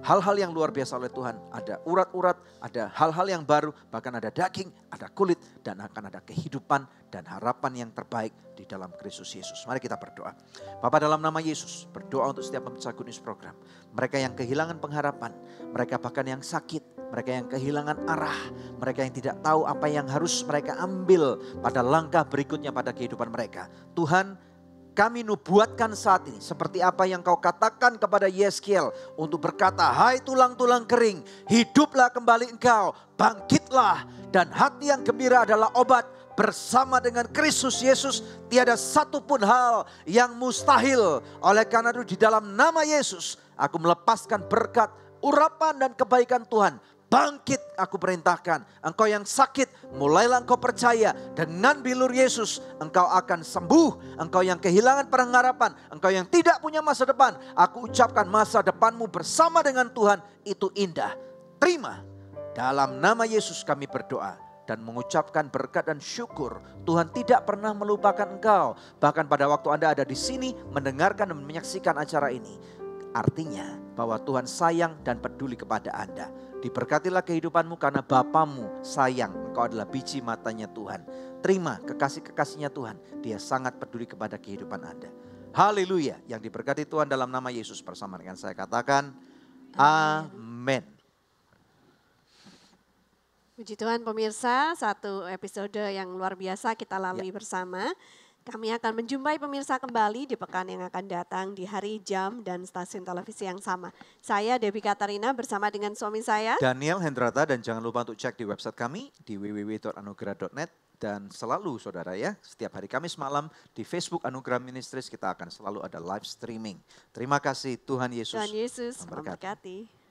hal-hal yang luar biasa oleh Tuhan. Ada urat-urat, ada hal-hal yang baru, bahkan ada daging, ada kulit, dan akan ada kehidupan dan harapan yang terbaik di dalam Kristus Yesus. Mari kita berdoa. Bapa, dalam nama Yesus, berdoa untuk setiap pemirsa Good News program. Mereka yang kehilangan pengharapan, mereka bahkan yang sakit, mereka yang kehilangan arah, mereka yang tidak tahu apa yang harus mereka ambil pada langkah berikutnya pada kehidupan mereka. Tuhan, kami nubuatkan saat ini seperti apa yang kau katakan kepada Yehezkiel untuk berkata, hai tulang-tulang kering, hiduplah kembali engkau, bangkitlah, dan hati yang gembira adalah obat. Bersama dengan Kristus Yesus tiada satupun hal yang mustahil. Oleh karena itu di dalam nama Yesus aku melepaskan berkat, urapan dan kebaikan Tuhan. Bangkit aku perintahkan, engkau yang sakit mulailah engkau percaya, dengan bilur Yesus engkau akan sembuh. Engkau yang kehilangan pengharapan, engkau yang tidak punya masa depan, aku ucapkan masa depanmu bersama dengan Tuhan itu indah. Terima, dalam nama Yesus kami berdoa dan mengucapkan berkat dan syukur. Tuhan tidak pernah melupakan engkau, bahkan pada waktu Anda ada di sini mendengarkan dan menyaksikan acara ini, artinya bahwa Tuhan sayang dan peduli kepada Anda. Diberkatilah kehidupanmu karena Bapamu sayang. Engkau adalah biji matanya Tuhan. Terima kekasih-kekasihnya Tuhan. Dia sangat peduli kepada kehidupan Anda. Haleluya. Yang diberkati Tuhan dalam nama Yesus bersama dengan saya katakan amin. Puji Tuhan pemirsa, satu episode yang luar biasa kita lalui bersama. Kami akan menjumpai pemirsa kembali di pekan yang akan datang di hari, jam, dan stasiun televisi yang sama. Saya Debbie Katarina bersama dengan suami saya. Daniel Hendrata, dan jangan lupa untuk cek di website kami di www.anugerah.net. Dan selalu saudara ya, setiap hari Kamis malam di Facebook Anugerah Ministries kita akan selalu ada live streaming. Terima kasih, Tuhan Yesus Tuhan Yesus memberkati.